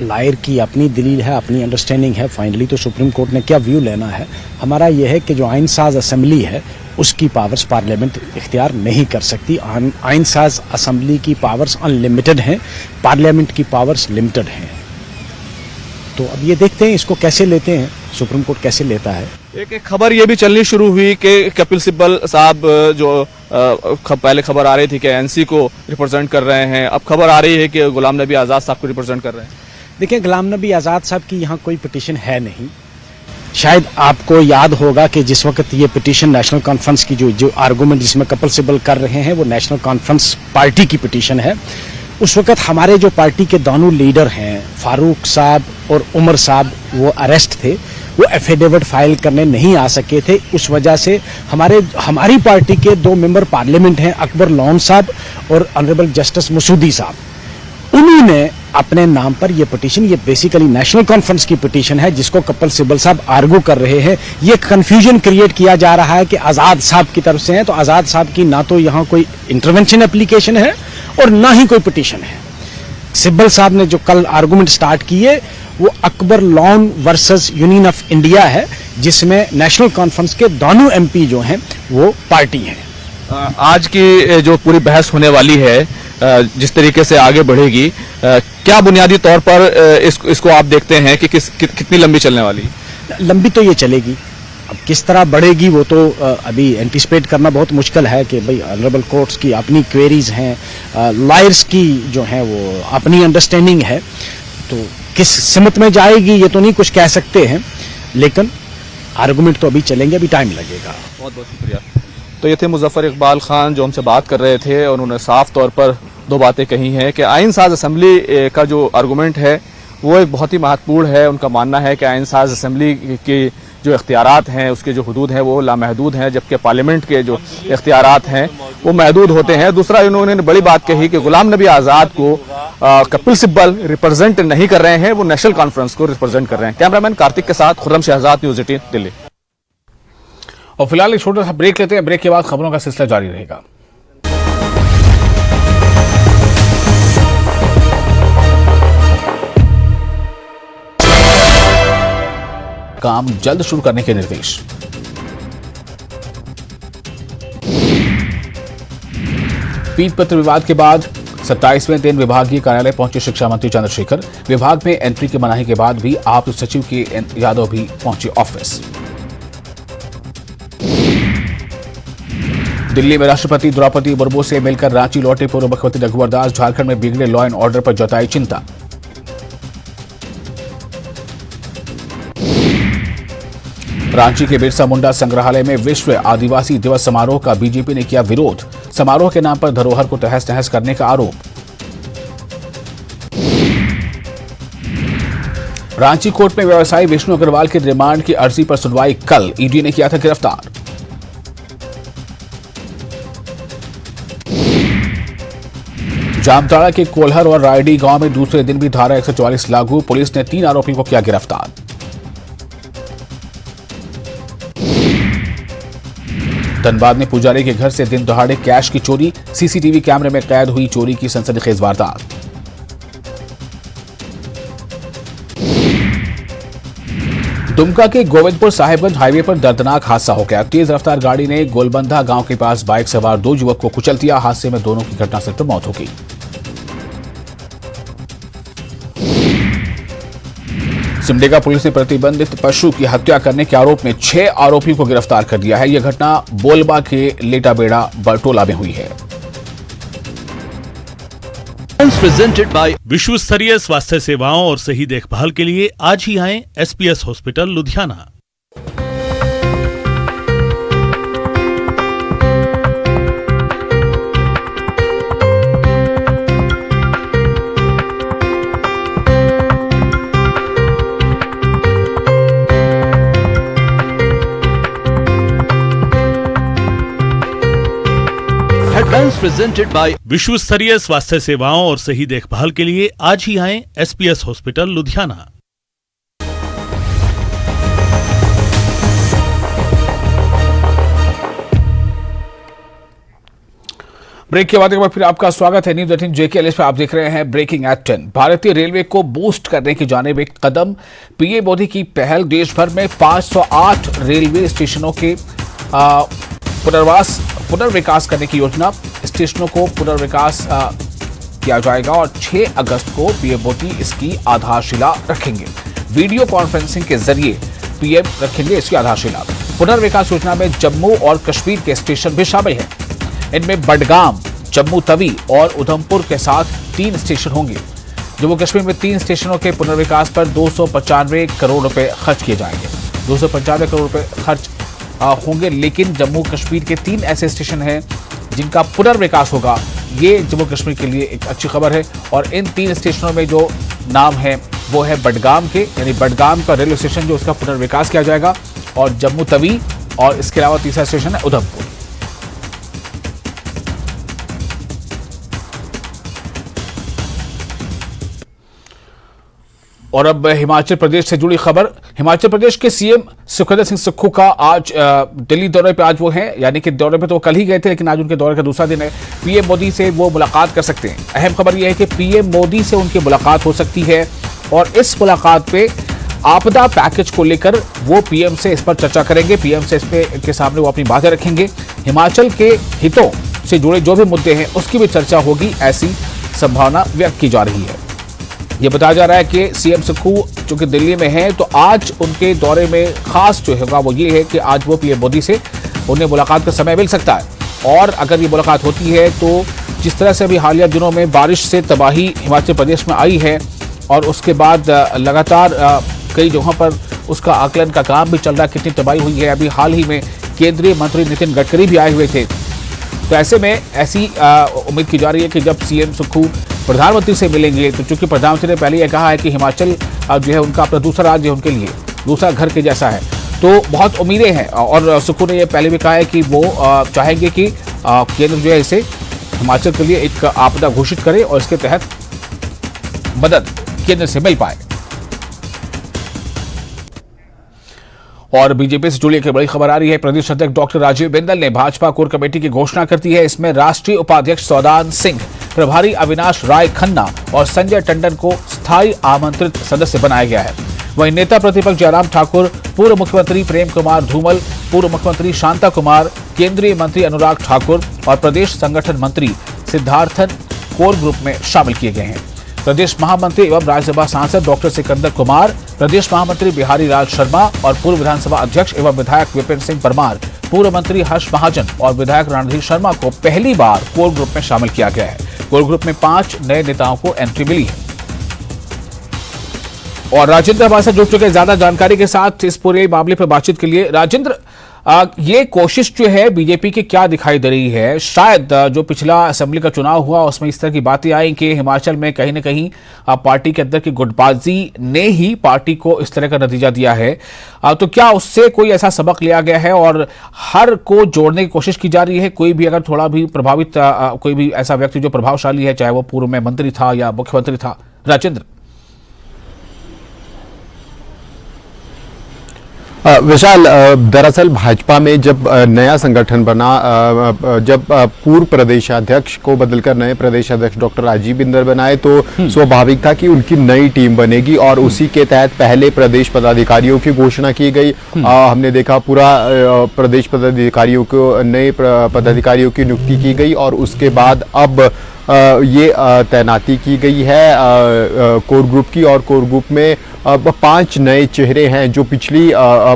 लॉयर की अपनी दलील है, अपनी अंडरस्टैंडिंग है। फाइनली तो सुप्रीम कोर्ट ने क्या व्यू लेना है, हमारा यह है कि जो आइन साज असेंबली है उसकी पावर्स पार्लियामेंट इख्तियार नहीं कर सकती। आइन साज असेंबली की पावर्स अनलिमिटेड हैं, पार्लियामेंट की पावर्स लिमिटेड हैं। तो अब ये देखते हैं इसको कैसे लेते हैं, सुप्रीम कोर्ट कैसे लेता है। एक खबर ये भी चलनी शुरू हुई कि कपिल सिब्बल साहब जो पहले खबर आ रही थी कि एनसी को रिप्रेजेंट कर रहे हैं, अब खबर आ रही है कि गुलाम नबी आज़ाद साहब को रिप्रेजेंट कर रहे हैं। देखिए, गुलाम नबी आज़ाद साहब की यहाँ कोई पिटीशन है नहीं। शायद आपको याद होगा कि जिस वक्त ये पिटीशन नेशनल कॉन्फ्रेंस की जो आर्गूमेंट जिसमें कपिल सिब्बल कर रहे हैं वो नेशनल कॉन्फ्रेंस पार्टी की पिटीशन है। उस वक्त हमारे जो पार्टी के दोनों लीडर हैं फारूक साहब और उमर साहब वो अरेस्ट थे, वो एफिडेविट फाइल करने नहीं आ सके थे। उस वजह से हमारी पार्टी के 2 मेंबर पार्लियामेंट हैं अकबर लोन साहब और ऑनरेबल जस्टिस मसूदी साहब, उन्होंने अपने नाम पर ये पिटीशन, ये बेसिकली नेशनल कॉन्फ्रेंस की पिटीशन है जिसको कपिल सिब्बल साहब आर्गू कर रहे हैं। ये कंफ्यूजन क्रिएट किया जा रहा है कि आज़ाद साहब की तरफ से है, तो आज़ाद साहब की ना तो यहाँ कोई इंटरवेंशन एप्लीकेशन है और ना ही कोई पिटीशन है। सिब्बल साहब ने जो कल आर्गूमेंट स्टार्ट किए वो Akbar lawn versus union of India है, जिसमें नेशनल कॉन्फ्रेंस के दोनों एमपी जो हैं वो पार्टी हैं। आज की जो पूरी बहस होने वाली है, जिस तरीके से आगे बढ़ेगी, क्या बुनियादी तौर पर इसको आप देखते हैं कि कितनी लंबी चलने वाली है? लंबी तो ये चलेगी, अब किस तरह बढ़ेगी वो तो अभी एंटिसिपेट करना बहुत मुश्किल है कि भाई ऑनरेबल कोर्ट्स की अपनी क्वेरीज हैं, लॉयर्स की जो है वो अपनी अंडरस्टैंडिंग है, तो किस सिमत में जाएगी ये तो नहीं कुछ कह सकते हैं, लेकिन आर्गुमेंट तो अभी चलेंगे, अभी टाइम लगेगा। बहुत बहुत शुक्रिया। तो ये थे मुजफ्फर इकबाल खान जो हमसे बात कर रहे थे, और उन्होंने साफ तौर पर 2 बातें कही हैं कि आइन साज असम्बली का जो आर्गूमेंट है वो एक बहुत ही महत्वपूर्ण है। उनका मानना है कि आइन साज असम्बली की जो इख्तियारात हैं, उसके जो हदूद हैं वो लामहदूद हैं, जबकि पार्लियामेंट के जो इख्तियारात हैं वो महदूद होते हैं। दूसरा, इन्होंने बड़ी बात कही कि गुलाम नबी आज़ाद को कपिल सिब्बल रिप्रेजेंट नहीं कर रहे हैं, वो नेशनल कॉन्फ्रेंस को रिप्रेजेंट कर रहे हैं। कैमरामैन कार्तिक के साथ खुर्रम शहजाद, न्यूज़ 18 दिल्ली। और फिलहाल एक छोटा सा ब्रेक लेते हैं, ब्रेक के बाद खबरों का सिलसिला जारी रहेगा। काम जल्द शुरू करने के निर्देश। पीट पत्र विवाद के बाद 27वें दिन विभागीय कार्यालय पहुंचे शिक्षा मंत्री चंद्रशेखर। विभाग में एंट्री की मनाही के बाद भी आयुक्त सचिव के यादव भी पहुंचे ऑफिस। दिल्ली में राष्ट्रपति द्रौपदी मुर्मू से मिलकर रांची लौटे पूर्व मुख्यमंत्री रघुवर दास। झारखंड में बिगड़े लॉ एंड ऑर्डर पर जताई चिंता। रांची के बिरसा मुंडा संग्रहालय में विश्व आदिवासी दिवस समारोह का बीजेपी ने किया विरोध। समारोह के नाम पर धरोहर को तहस नहस करने का आरोप। रांची कोर्ट में व्यवसायी विष्णु अग्रवाल की रिमांड की अर्जी पर सुनवाई कल। ईडी ने किया था गिरफ्तार। जामताड़ा के कोल्हर और रायडी गांव में दूसरे दिन भी धारा 144 लागू। पुलिस ने 3 आरोपियों को किया गिरफ्तार। धनबाद में पुजारी के घर से दिन दहाड़े कैश की चोरी। सीसीटीवी कैमरे में कैद हुई चोरी की सनसनीखेज वारदात। दुमका के गोविंदपुर साहिबगंज हाईवे पर दर्दनाक हादसा हो गया। तेज रफ्तार गाड़ी ने गोलबंधा गांव के पास बाइक सवार 2 युवक को कुचल दिया। हादसे में दोनों की घटनास्थल पर मौत हो गई। सिमडेगा पुलिस ने प्रतिबंधित पशु की हत्या करने के आरोप में 6 आरोपियों को गिरफ्तार कर दिया है। यह घटना बोलबा के लेटाबेड़ा बरटोला में हुई है। प्रेजेंटेड बाय विश्व स्तरीय स्वास्थ्य सेवाओं और सही देखभाल के लिए आज ही आएं SPS hospital Ludhiana. Headlines presented by विश्व स्तरीय स्वास्थ्य सेवाओं और सही देखभाल के लिए आज ही आएं एसपीएस हॉस्पिटल लुधियाना। ब्रेक के बाद एक बार फिर आपका स्वागत है न्यूज़ 18 जेकेएलएस पे। आप देख रहे हैं ब्रेकिंग एट 10। भारतीय रेलवे को बूस्ट करने की जानिब एक कदम। पीएम मोदी की पहल। देश भर में 508 रेलवे स्टेशनों के पुनर्विकास करने की योजना। स्टेशनों को पुनर्विकास किया जाएगा और 6 अगस्त को पीएम मोदी इसकी आधारशिला रखेंगे। वीडियो कॉन्फ्रेंसिंग के जरिए पीएम रखेंगे इसकी आधारशिला। पुनर्विकास योजना में जम्मू और कश्मीर के स्टेशन भी शामिल हैं। इनमें बडगाम, जम्मू तवी और उधमपुर के साथ 3 स्टेशन होंगे। जम्मू कश्मीर में 3 स्टेशनों के पुनर्विकास पर 295 करोड़ रुपए खर्च किए जाएंगे। 295 करोड़ रुपए खर्च होंगे, लेकिन जम्मू कश्मीर के 3 ऐसे स्टेशन हैं जिनका पुनर्विकास होगा। ये जम्मू कश्मीर के लिए एक अच्छी खबर है। और इन 3 स्टेशनों में जो नाम है वो है बडगाम के, यानी बडगाम का रेलवे स्टेशन जो उसका पुनर्विकास किया जाएगा, और जम्मू तवी, और इसके अलावा तीसरा स्टेशन है उधमपुर। और अब हिमाचल प्रदेश से जुड़ी खबर। हिमाचल प्रदेश के सीएम सुखविंदर सिंह सुक्खू का आज दिल्ली दौरे पे आज वो हैं, यानी कि दौरे पे तो वो कल ही गए थे, लेकिन आज उनके दौरे का दूसरा दिन है। पीएम मोदी से वो मुलाकात कर सकते हैं। अहम खबर यह है कि पीएम मोदी से उनकी मुलाकात हो सकती है, और इस मुलाकात पे आपदा पैकेज को लेकर वो पीएम से इस पर चर्चा करेंगे। पीएम से के सामने वो अपनी बातें रखेंगे। हिमाचल के हितों से जुड़े जो भी मुद्दे हैं उसकी भी चर्चा होगी, ऐसी संभावना व्यक्त की जा रही है। ये बताया जा रहा है कि सीएम सुक्खू जो कि दिल्ली में हैं, तो आज उनके दौरे में खास जो होगा वो ये है कि आज वो पीएम मोदी से उन्हें मुलाकात का समय मिल सकता है। और अगर ये मुलाकात होती है तो जिस तरह से अभी हालिया दिनों में बारिश से तबाही हिमाचल प्रदेश में आई है, और उसके बाद लगातार कई जगहों पर उसका आकलन का काम भी चल रहा है, कितनी तबाही हुई है। अभी हाल ही में केंद्रीय मंत्री नितिन गडकरी भी आए हुए थे। तो ऐसे में ऐसी उम्मीद की जा रही है कि जब सीएम सुक्खू प्रधानमंत्री से मिलेंगे, तो चूंकि प्रधानमंत्री ने पहले यह कहा है कि हिमाचल जो है उनका अपना दूसरा राज्य है, उनके लिए दूसरा घर के जैसा है, तो बहुत उम्मीदें हैं। और सुक्खू ने यह पहले भी कहा है कि वो चाहेंगे कि केंद्र जो है इसे हिमाचल के लिए एक आपदा घोषित करे और इसके तहत मदद केंद्र से मिल पाए। और बीजेपी से जुड़ी एक बड़ी खबर आ रही है। प्रदेश अध्यक्ष डॉक्टर राजीव बिंदल ने भाजपा कोर कमेटी की घोषणा कर दी है। इसमें राष्ट्रीय उपाध्यक्ष सौदान सिंह, प्रभारी अविनाश राय खन्ना और संजय टंडन को स्थायी आमंत्रित सदस्य बनाया गया है। वहीं नेता प्रतिपक्ष जयराम ठाकुर, पूर्व मुख्यमंत्री प्रेम कुमार धूमल, पूर्व मुख्यमंत्री शांता कुमार, केंद्रीय मंत्री अनुराग ठाकुर और प्रदेश संगठन मंत्री सिद्धार्थन कोर ग्रुप में शामिल किए गए हैं। प्रदेश महामंत्री एवं राज्यसभा सांसद डॉक्टर सिकंदर कुमार, प्रदेश महामंत्री बिहारी लाल शर्मा और पूर्व विधानसभा अध्यक्ष एवं विधायक विपिन सिंह परमार, पूर्व मंत्री हर्ष महाजन और विधायक रणधीर शर्मा को पहली बार कोर ग्रुप में शामिल किया गया है। कोर ग्रुप में 5 नए नेताओं को एंट्री मिली है। और राजेंद्र हमारे साथ जुड़ चुके हैं ज्यादा जानकारी के साथ इस पूरे मामले पर बातचीत के लिए। राजेंद्र, ये कोशिश जो है बीजेपी की क्या दिखाई दे रही है? शायद जो पिछला असेंबली का चुनाव हुआ उसमें इस तरह की बातें आई कि हिमाचल में कहीं ना कहीं पार्टी के अंदर की गुटबाजी ने ही पार्टी को इस तरह का नतीजा दिया है। तो क्या उससे कोई ऐसा सबक लिया गया है और हर को जोड़ने की कोशिश की जा रही है? कोई भी अगर थोड़ा भी प्रभावित कोई भी ऐसा व्यक्ति जो प्रभावशाली है, चाहे वो पूर्व में मंत्री था या मुख्यमंत्री था? राजेंद्र, विशाल, दरअसल भाजपा में जब नया संगठन बना, जब पूर्व प्रदेशाध्यक्ष को बदलकर नए प्रदेशाध्यक्ष डॉक्टर राजीव बिंदल बनाए, तो स्वाभाविक था कि उनकी नई टीम बनेगी और उसी के तहत पहले प्रदेश पदाधिकारियों की घोषणा की गई। हमने देखा पूरा प्रदेश पदाधिकारियों को, नए पदाधिकारियों की नियुक्ति की गई और उसके बाद अब ये तैनाती की गई है कोर ग्रुप की। और कोर ग्रुप में 5 नए चेहरे हैं जो पिछली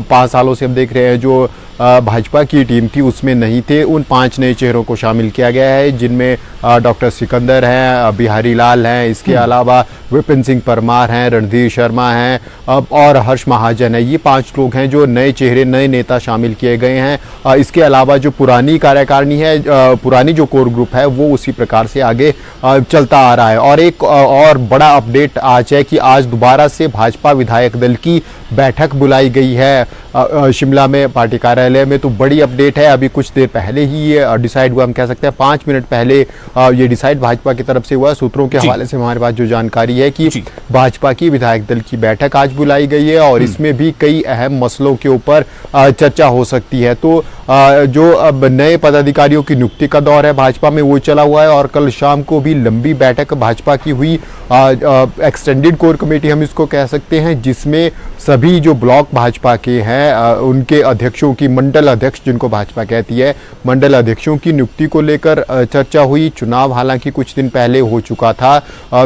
5 सालों से हम देख रहे हैं जो भाजपा की टीम थी उसमें नहीं थे। उन 5 नए चेहरों को शामिल किया गया है, जिनमें डॉक्टर सिकंदर हैं, बिहारी लाल हैं, इसके अलावा विपिन सिंह परमार हैं, रणधीर शर्मा हैं और हर्ष महाजन है। ये 5 लोग हैं जो नए चेहरे, नए नेता शामिल किए गए हैं। इसके अलावा जो पुरानी कार्यकारिणी है, पुरानी जो कोर ग्रुप है, वो उसी प्रकार से आगे चलता आ रहा है। और एक और बड़ा अपडेट आज है कि आज दोबारा से भाजपा विधायक दल की बैठक बुलाई गई है शिमला में पार्टी कार्यालय में। तो बड़ी अपडेट है, अभी कुछ देर पहले ही ये डिसाइड हुआ, हम कह सकते हैं 5 मिनट पहले ये डिसाइड भाजपा की तरफ से हुआ। सूत्रों के हवाले से हमारे पास जो जानकारी है कि भाजपा की विधायक दल की बैठक आज बुलाई गई है और इसमें भी कई अहम मसलों के ऊपर चर्चा हो सकती है। तो जो अब नए पदाधिकारियों की नियुक्ति का दौर है भाजपा में, वो चला हुआ है और कल शाम को भी लंबी बैठक भाजपा की हुई, एक्सटेंडेड कोर कमेटी हम इसको कह सकते हैं, जिसमें सभी जो ब्लॉक भाजपा के हैं उनके अध्यक्षों की, मंडल अध्यक्ष जिनको भाजपा कहती है, मंडल अध्यक्षों की नियुक्ति को लेकर चर्चा हुई। चुनाव हालांकि कुछ दिन पहले हो चुका था,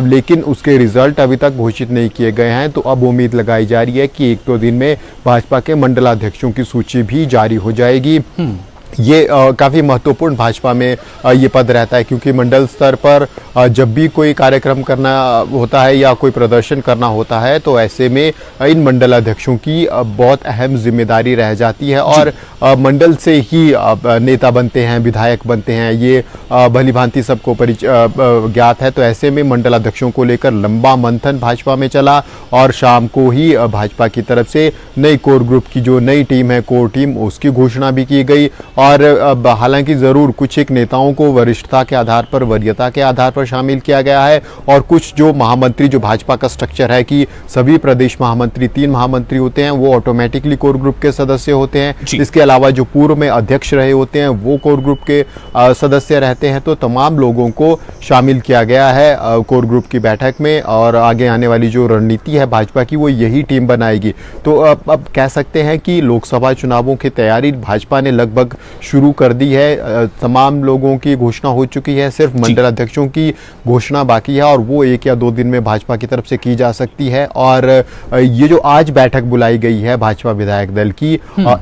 लेकिन उसके रिजल्ट अभी तक घोषित नहीं किए गए हैं। तो अब उम्मीद लगाई जा रही है कि 1-2 दिन में भाजपा के मंडलाध्यक्षों की सूची भी जारी हो जाएगी। ये काफ़ी महत्वपूर्ण भाजपा में ये पद रहता है, क्योंकि मंडल स्तर पर जब भी कोई कार्यक्रम करना होता है या कोई प्रदर्शन करना होता है तो ऐसे में इन मंडल अध्यक्षों की बहुत अहम जिम्मेदारी रह जाती है और मंडल से ही नेता बनते हैं, विधायक बनते हैं, ये भली भांति सबको ज्ञात है। तो ऐसे में मंडल अध्यक्षों को लेकर लंबा मंथन भाजपा में चला और शाम को ही भाजपा की तरफ से नई कोर ग्रुप की जो नई टीम है, कोर टीम, उसकी घोषणा भी की गई। और अब हालांकि ज़रूर कुछ एक नेताओं को वरिष्ठता के आधार पर, वरीयता के आधार पर शामिल किया गया है और कुछ जो महामंत्री, जो भाजपा का स्ट्रक्चर है कि सभी प्रदेश महामंत्री, 3 महामंत्री होते हैं, वो ऑटोमेटिकली कोर ग्रुप के सदस्य होते हैं। इसके अलावा जो पूर्व में अध्यक्ष रहे होते हैं वो कोर ग्रुप के सदस्य रहते हैं। तो तमाम लोगों को शामिल किया गया है कोर ग्रुप की बैठक में और आगे आने वाली जो रणनीति है भाजपा की वो यही टीम बनाएगी। तो अब कह सकते हैं कि लोकसभा चुनावों की तैयारी भाजपा ने लगभग शुरू कर दी है। तमाम लोगों की घोषणा हो चुकी है, सिर्फ मंडल अध्यक्षों की घोषणा बाकी है और वो 1 या 2 दिन में भाजपा की तरफ से की जा सकती है। और ये जो आज बैठक बुलाई गई है भाजपा विधायक दल की,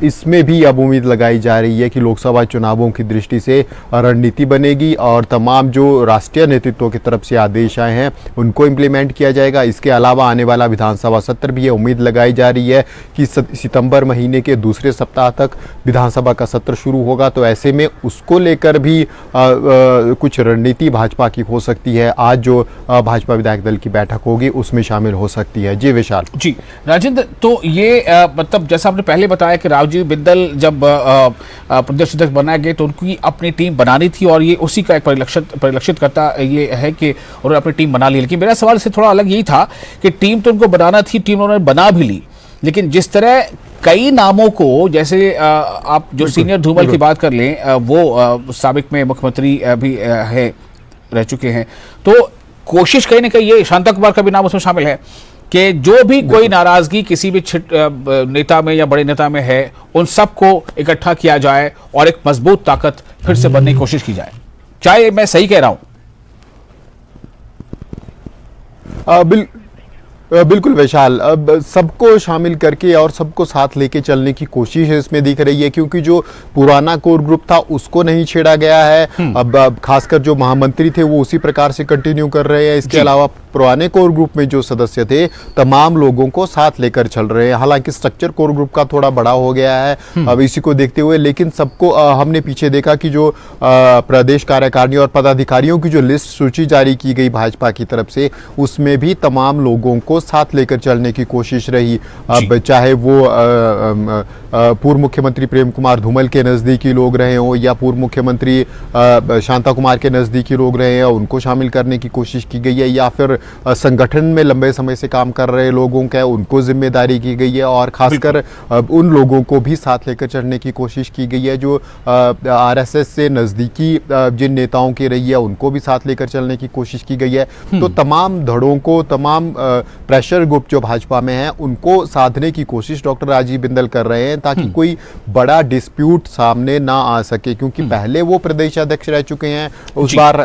इसमें भी अब उम्मीद लगाई जा रही है कि लोकसभा चुनावों की दृष्टि से रणनीति बनेगी और तमाम जो राष्ट्रीय नेतृत्व की तरफ से आदेश आए हैं उनको इम्प्लीमेंट किया जाएगा। इसके अलावा आने वाला विधानसभा सत्र भी, ये उम्मीद लगाई जा रही है कि सितंबर महीने के दूसरे सप्ताह तक विधानसभा का सत्र शुरू होगा। तो ऐसे में उसको लेकर भी कुछ रणनीति भाजपा की हो सकती है। आज जो भाजपा विधायक दल की बैठक होगी उसमें शामिल हो सकती है। जी विशाल। जी राजेंद्र, तो ये मतलब जैसा आपने पहले बताया कि राजीव बिंदल जब प्रदेश अध्यक्ष बनाए गए तो उनकी अपनी टीम बनानी थी और ये उसी का एक परिलक्षित करता ये है कि उन्होंने अपनी टीम बना ली। लेकिन मेरा सवाल से थोड़ा अलग यही था कि टीम तो उनको बनाना थी, टीम उन्होंने बना भी ली, लेकिन जिस तरह कई नामों को, जैसे आप जो सीनियर धूमल की बात कर लें, वो साबिक में मुख्यमंत्री भी रह चुके हैं, तो कोशिश कहीं ना कहीं ये, शांता कुमार का भी नाम उसमें शामिल है कि जो भी कोई नाराजगी किसी भी नेता में या बड़े नेता में है उन सबको इकट्ठा किया जाए और एक मजबूत ताकत फिर से बनने की कोशिश की जाए। चाहे मैं सही कह रहा हूं? बिल्कुल विशाल, अब सबको शामिल करके और सबको साथ लेके चलने की कोशिश इसमें दिख रही है, क्योंकि जो पुराना कोर ग्रुप था उसको नहीं छेड़ा गया है। अब खासकर जो महामंत्री थे वो उसी प्रकार से कंटिन्यू कर रहे हैं। इसके अलावा पुराने कोर ग्रुप में जो सदस्य थे तमाम लोगों को साथ लेकर चल रहे हैं। हालांकि स्ट्रक्चर कोर ग्रुप का थोड़ा बड़ा हो गया है अब इसी को देखते हुए, लेकिन सबको हमने पीछे देखा कि जो प्रदेश कार्यकारिणी और पदाधिकारियों की जो लिस्ट, सूची जारी की गई भाजपा की तरफ से, उसमें भी तमाम लोगों को साथ लेकर चलने की कोशिश रही। अब चाहे वो पूर्व मुख्यमंत्री प्रेम कुमार धूमल के नज़दीकी लोग रहे हों या पूर्व मुख्यमंत्री शांता कुमार के नज़दीकी लोग रहे हैं, उनको शामिल करने की कोशिश की गई है, या फिर संगठन में लंबे समय से काम कर रहे लोगों का उनको जिम्मेदारी की गई है और खासकर उन लोगों को भी साथ लेकर चलने की कोशिश की गई है जो आरएसएस से नज़दीकी जिन नेताओं की रही है उनको भी साथ लेकर चलने की कोशिश की गई है। तो तमाम धड़ों को, तमाम प्रेशर ग्रुप जो भाजपा में है उनको साधने की कोशिश डॉक्टर राजीव बिंदल कर रहे हैं ताकि कोई बड़ा डिस्प्यूट सामने ना आ सके, क्योंकि पहले वो प्रदेश अध्यक्ष रह चुके हैं, उस बार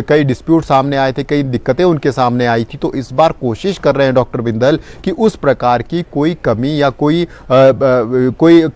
कई डिस्प्यूट सामने आए थे, कई दिक्कतें उनके सामने आई थी। तो इस बार कोशिश कर रहे हैं डॉक्टर बिंदल कि उस प्रकार की कोई कमी या कोई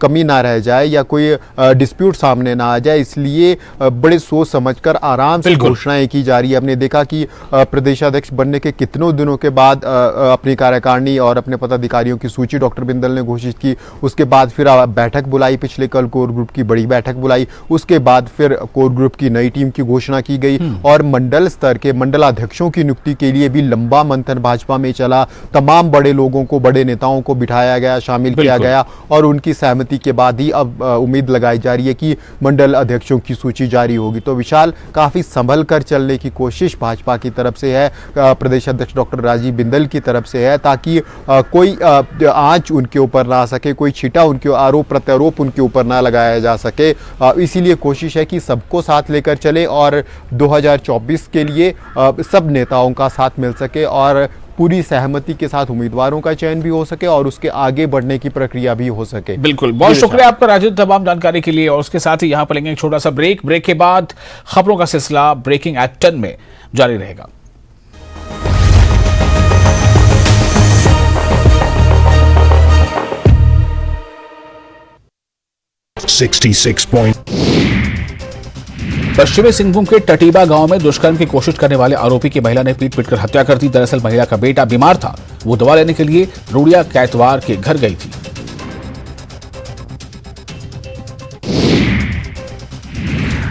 कमी ना रह जाए या कोई डिस्प्यूट सामने ना आ जाए, इसलिए बड़े सोच समझकर आराम से घोषणाएं की जा रही है। हमने देखा कि प्रदेशाध्यक्ष बनने के कितनों दिनों के बाद अपनी कार्यकारिणी और अपने पदाधिकारियों की सूची डॉक्टर बिंदल ने घोषित की, उसके बाद फिर बैठक बुलाई, पिछले कल कोर ग्रुप की बड़ी बैठक बुलाई, उसके बाद फिर कोर ग्रुप की नई टीम की घोषणा की गई और मंडल स्तर के मंडलाध्यक्षों की नियुक्ति के लिए भी लंबा मंथन भाजपा में चला। तमाम बड़े लोगों को, बड़े नेताओं को बिठाया गया, शामिल किया गया और उनकी सहमति के बाद ही अब उम्मीद लगाई जा रही है कि मंडल अध्यक्षों की सूची जारी होगी। तो विशाल, काफी संभल कर चलने की कोशिश भाजपा की तरफ से है, प्रदेश अध्यक्ष डॉक्टर राजीव बिंदल की तरफ से है, ताकि कोई आंच उनके ऊपर ना आ सके, कोई छिटा उनके आरोप प्रत्यारोप उनके ऊपर ना लगाया जा सके। इसीलिए कोशिश है कि सबको साथ लेकर चले और 2024 के लिए सब नेताओं का साथ मिल सके और पूरी सहमति के साथ उम्मीदवारों का चयन भी हो सके और उसके आगे बढ़ने की प्रक्रिया भी हो सके। बिल्कुल, बहुत शुक्रिया आपका राजेंद्र तमाम जानकारी के लिए। और उसके साथ ही यहां पर लेंगे एक छोटा सा ब्रेक के बाद खबरों का सिलसिला ब्रेकिंग एट 10 में जारी रहेगा। 66 पश्चिमी सिंहभूम के टटीबा गांव में दुष्कर्म की कोशिश करने वाले आरोपी की महिला ने पीट पीटकर हत्या कर दी। दरअसल महिला का बेटा बीमार था, वो दवा लेने के लिए रूड़िया कैतवार के घर गई थी।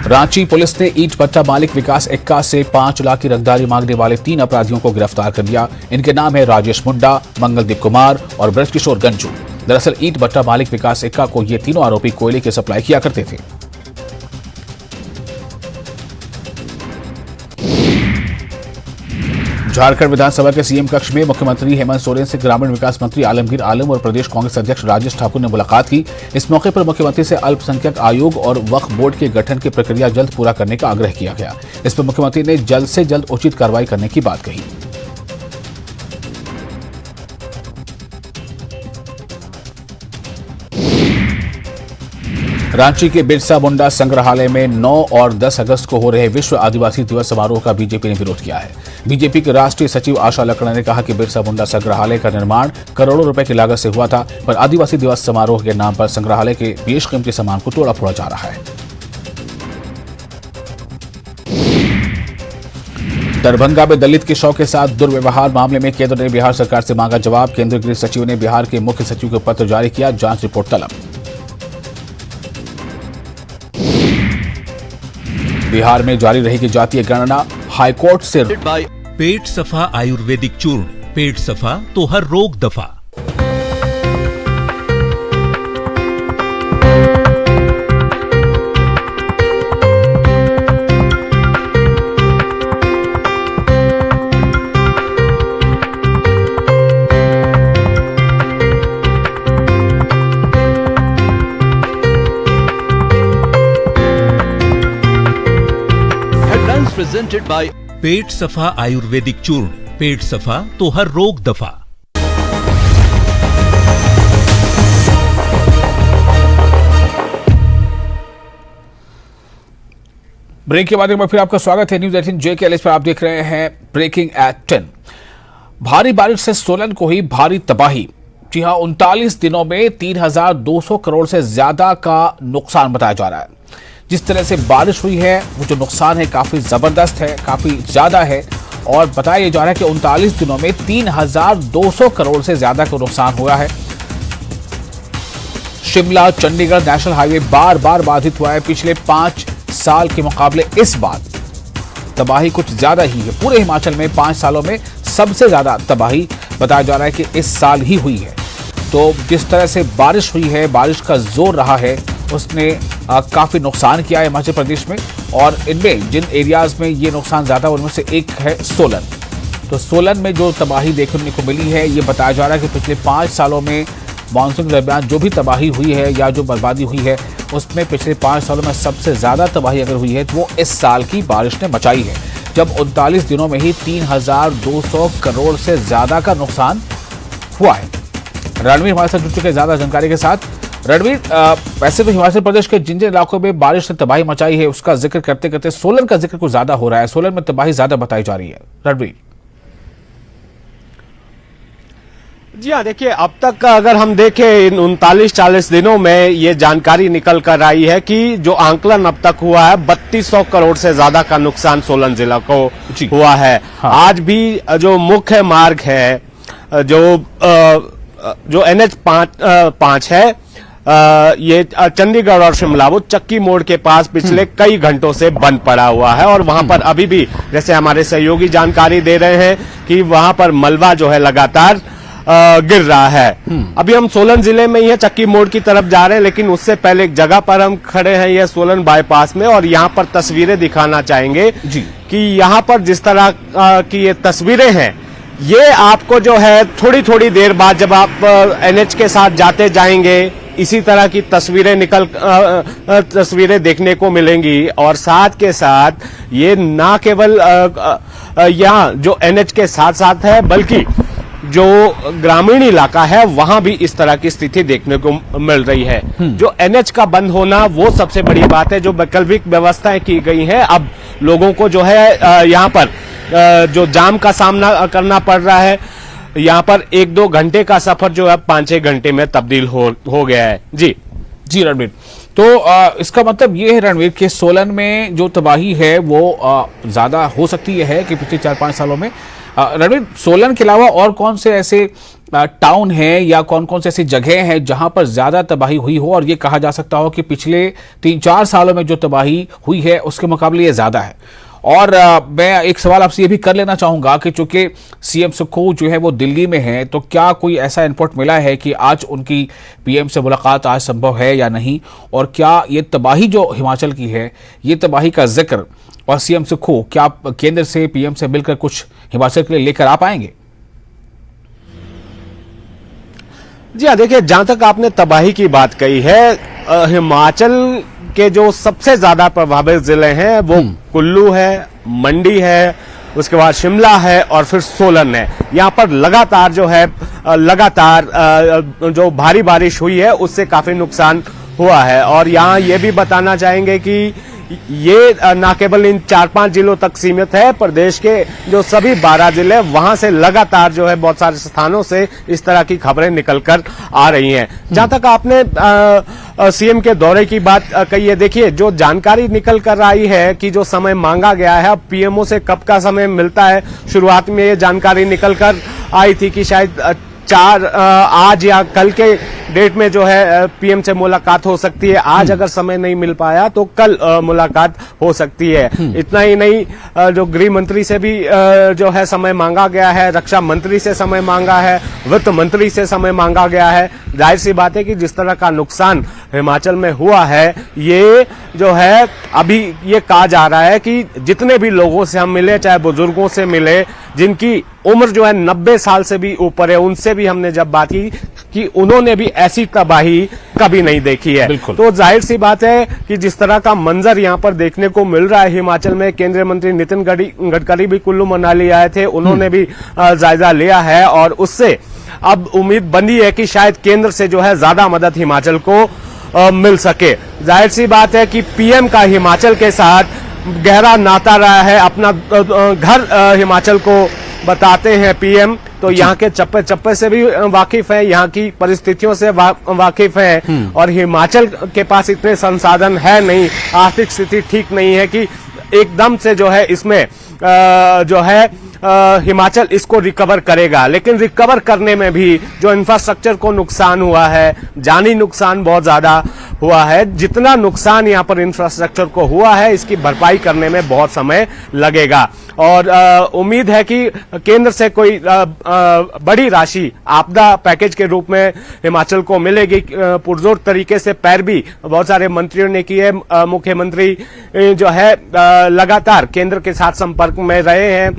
रांची पुलिस ने ईंट भट्टा मालिक विकास एक्का से 5 लाख की रंगदारी मांगने वाले 3 अपराधियों को गिरफ्तार कर लिया। इनके नाम है राजेश मुंडा, मंगलदीप कुमार और ब्रजकिशोर गंजू। दरअसल ईंट भट्टा मालिक विकास एक्का को ये तीनों आरोपी कोयले की सप्लाई किया करते थे। झारखंड विधानसभा के सीएम कक्ष में मुख्यमंत्री हेमंत सोरेन से ग्रामीण विकास मंत्री आलमगीर आलम और प्रदेश कांग्रेस अध्यक्ष राजेश ठाकुर ने मुलाकात की। इस मौके पर मुख्यमंत्री से अल्पसंख्यक आयोग और वक्फ बोर्ड के गठन की प्रक्रिया जल्द पूरा करने का आग्रह किया गया। इस पर मुख्यमंत्री ने जल्द से जल्द उचित कार्रवाई करने की बात कही। रांची के बिरसा मुंडा संग्रहालय में 9 और 10 अगस्त को हो रहे विश्व आदिवासी दिवस समारोह का बीजेपी ने विरोध किया है। बीजेपी के राष्ट्रीय सचिव आशा लकड़ा ने कहा कि बिरसा मुंडा संग्रहालय का निर्माण करोड़ों रुपए की लागत से हुआ था, पर आदिवासी दिवस समारोह के नाम पर संग्रहालय के बेशकीमती सामान को तोड़ा फोड़ा जा रहा है। दरभंगा में दलित के शव के साथ दुर्व्यवहार मामले में केंद्र ने बिहार सरकार से मांगा जवाब। केंद्रीय गृह सचिव ने बिहार के मुख्य सचिव को पत्र जारी किया, जांच रिपोर्ट तलब। बिहार में जारी रहेगी जातीय गणना, हाईकोर्ट से पेट सफा आयुर्वेदिक चूर्ण, पेट सफा तो हर रोग दफा। Presented by पेट सफा आयुर्वेदिक चूर्ण, पेट सफा तो हर रोग दफा। ब्रेक के बाद एक बार फिर आपका स्वागत है न्यूज 18 JKLS पर। आप देख रहे हैं ब्रेकिंग एट 10। भारी बारिश से सोलन को ही भारी तबाही। जी हां, 39 दिनों में 3,200 करोड़ से ज्यादा का नुकसान बताया जा रहा है। जिस तरह से बारिश हुई है, वो जो नुकसान है काफी जबरदस्त है, काफी ज्यादा है। और बताया जा रहा है कि 39 दिनों में 3,200 करोड़ से ज्यादा का नुकसान हुआ है। शिमला चंडीगढ़ नेशनल हाईवे बार बार बाधित हुआ है। पिछले 5 साल के मुकाबले इस बार तबाही कुछ ज्यादा ही है। पूरे हिमाचल में 5 सालों में सबसे ज्यादा तबाही बताया जा रहा है कि इस साल ही हुई है। तो जिस तरह से बारिश हुई है, बारिश का जोर रहा है, उसने काफी नुकसान किया है हिमाचल प्रदेश में। और इनमें जिन एरियाज में ये नुकसान ज्यादा उनमें से एक है सोलन। तो सोलन में जो तबाही देखने को मिली है, ये बताया जा रहा है कि पिछले 5 सालों में मानसून के दरमियान जो भी तबाही हुई है या जो बर्बादी हुई है, उसमें पिछले 5 सालों में सबसे ज्यादा तबाही अगर हुई है तो वो इस साल की बारिश ने मचाई है, जब 39 दिनों में ही 3,200 करोड़ से ज्यादा का नुकसान हुआ है। रणवीर हमारे साथ जुड़ चुके हैं ज्यादा जानकारी के साथ। रणवीर, वैसे तो हिमाचल प्रदेश के जिन जिन इलाकों में बारिश ने तबाही मचाई है उसका जिक्र करते करते सोलन का जिक्र कुछ ज्यादा हो रहा है। सोलन में तबाही ज्यादा बताई जा रही है। रणवीर जी हाँ, देखिए अब तक अगर हम देखें इन 39-40 दिनों में ये जानकारी निकल कर आई है कि जो आंकलन अब तक हुआ है 3200 करोड़ से ज्यादा का नुकसान सोलन जिला को हुआ है। हाँ। आज भी जो मुख्य मार्ग है, जो NH 5 है, ये चंडीगढ़ और शिमला, वो चक्की मोड़ के पास पिछले कई घंटों से बंद पड़ा हुआ है। और वहां पर अभी भी जैसे हमारे सहयोगी जानकारी दे रहे हैं कि वहां पर मलबा जो है लगातार गिर रहा है। अभी हम सोलन जिले में ही है, चक्की मोड़ की तरफ जा रहे हैं, लेकिन उससे पहले एक जगह पर हम खड़े हैं, यह सोलन बाईपास में, और यहाँ पर तस्वीरें दिखाना चाहेंगे कि यहाँ पर जिस तरह की ये तस्वीरें हैं, ये आपको जो है थोड़ी थोड़ी देर बाद जब आप NH के साथ जाते जाएंगे, इसी तरह की तस्वीरें देखने को मिलेंगी। और साथ के साथ ये ना केवल यहाँ जो NH के साथ साथ है, बल्कि जो ग्रामीण इलाका है वहां भी इस तरह की स्थिति देखने को मिल रही है। जो NH का बंद होना वो सबसे बड़ी बात है। जो वैकल्पिक व्यवस्थाएं की गई हैं, अब लोगों को जो है यहाँ पर जो जाम का सामना करना पड़ रहा है, यहाँ पर 1-2 घंटे का सफर जो है 5-6 घंटे में तब्दील हो गया है। जी रणवीर, तो इसका मतलब ये है रणवीर के सोलन में जो तबाही है वो ज़्यादा हो सकती है कि पिछले 4-5 सालों में। रणवीर, सोलन के अलावा और कौन से ऐसे टाउन हैं या कौन कौन से ऐसी जगह हैं जहां पर ज़्यादा तबाही हुई हो और ये कहा जा सकता हो कि पिछले 3-4 सालों में जो तबाही हुई है उसके मुकाबले ये ज़्यादा है? और मैं एक सवाल आपसे ये भी कर लेना चाहूँगा कि चूंकि सीएम सुक्खू जो है वो दिल्ली में है, तो क्या कोई ऐसा इनपुट मिला है कि आज उनकी पीएम से मुलाकात आज संभव है या नहीं? और क्या ये तबाही जो हिमाचल की है, ये तबाही का जिक्र और सीएम सुक्खू क्या केंद्र से पीएम से मिलकर कुछ हिमाचल के लिए लेकर आ पाएंगे? जी हाँ, देखिए, जहां तक आपने तबाही की बात कही है, हिमाचल के जो सबसे ज्यादा प्रभावित जिले हैं वो कुल्लू है, मंडी है, उसके बाद शिमला है और फिर सोलन है। यहाँ पर लगातार जो भारी बारिश हुई है उससे काफी नुकसान हुआ है। और यहाँ ये भी बताना चाहेंगे कि ये न केवल इन 4-5 जिलों तक सीमित है, प्रदेश के जो सभी 12 जिले वहां से लगातार जो है बहुत सारे स्थानों से इस तरह की खबरें निकलकर आ रही हैं। जहां तक आपने सीएम के दौरे की बात कही है, देखिए, जो जानकारी निकल कर आई है कि जो समय मांगा गया है, अब पीएमओ से कब का समय मिलता है। शुरुआत में ये जानकारी निकल कर आई थी कि शायद आज या कल के डेट में जो है पीएम से मुलाकात हो सकती है। आज अगर समय नहीं मिल पाया तो कल मुलाकात हो सकती है। इतना ही नहीं, जो गृह मंत्री से भी जो है समय मांगा गया है, रक्षा मंत्री से समय मांगा है, वित्त मंत्री से समय मांगा गया है। जाहिर सी बात है कि जिस तरह का नुकसान हिमाचल में हुआ है, ये जो है अभी ये कहा जा रहा है कि जितने भी लोगों से हम मिले, चाहे बुजुर्गों से मिले जिनकी उम्र जो है 90 साल से भी ऊपर है, उनसे भी हमने जब बात की कि उन्होंने भी ऐसी तबाही कभी नहीं देखी है। तो जाहिर सी बात है कि जिस तरह का मंजर यहाँ पर देखने को मिल रहा है हिमाचल में, केंद्रीय मंत्री नितिन गडकरी भी कुल्लू मनाली आए थे, उन्होंने भी जायजा लिया है और उससे अब उम्मीद बनी है कि शायद केंद्र से जो है ज्यादा मदद हिमाचल को मिल सके। जाहिर सी बात है कि पीएम का हिमाचल के साथ गहरा नाता रहा है। अपना घर हिमाचल को बताते हैं पीएम, तो यहाँ के चप्पे चप्पे से भी वाकिफ है, यहाँ की परिस्थितियों से वाकिफ है। और हिमाचल के पास इतने संसाधन है नहीं, आर्थिक स्थिति ठीक नहीं है कि एकदम से जो है इसमें जो है हिमाचल इसको रिकवर करेगा। लेकिन रिकवर करने में भी जो इंफ्रास्ट्रक्चर को नुकसान हुआ है, जानी नुकसान बहुत ज्यादा हुआ है। जितना नुकसान यहाँ पर इंफ्रास्ट्रक्चर को हुआ है, इसकी भरपाई करने में बहुत समय लगेगा। और उम्मीद है कि केंद्र से कोई बड़ी राशि आपदा पैकेज के रूप में हिमाचल को मिलेगी। पुरजोर तरीके से पैरवी बहुत सारे मंत्रियों ने की है। मुख्यमंत्री जो है लगातार केंद्र के साथ संपर्क में रहे हैं।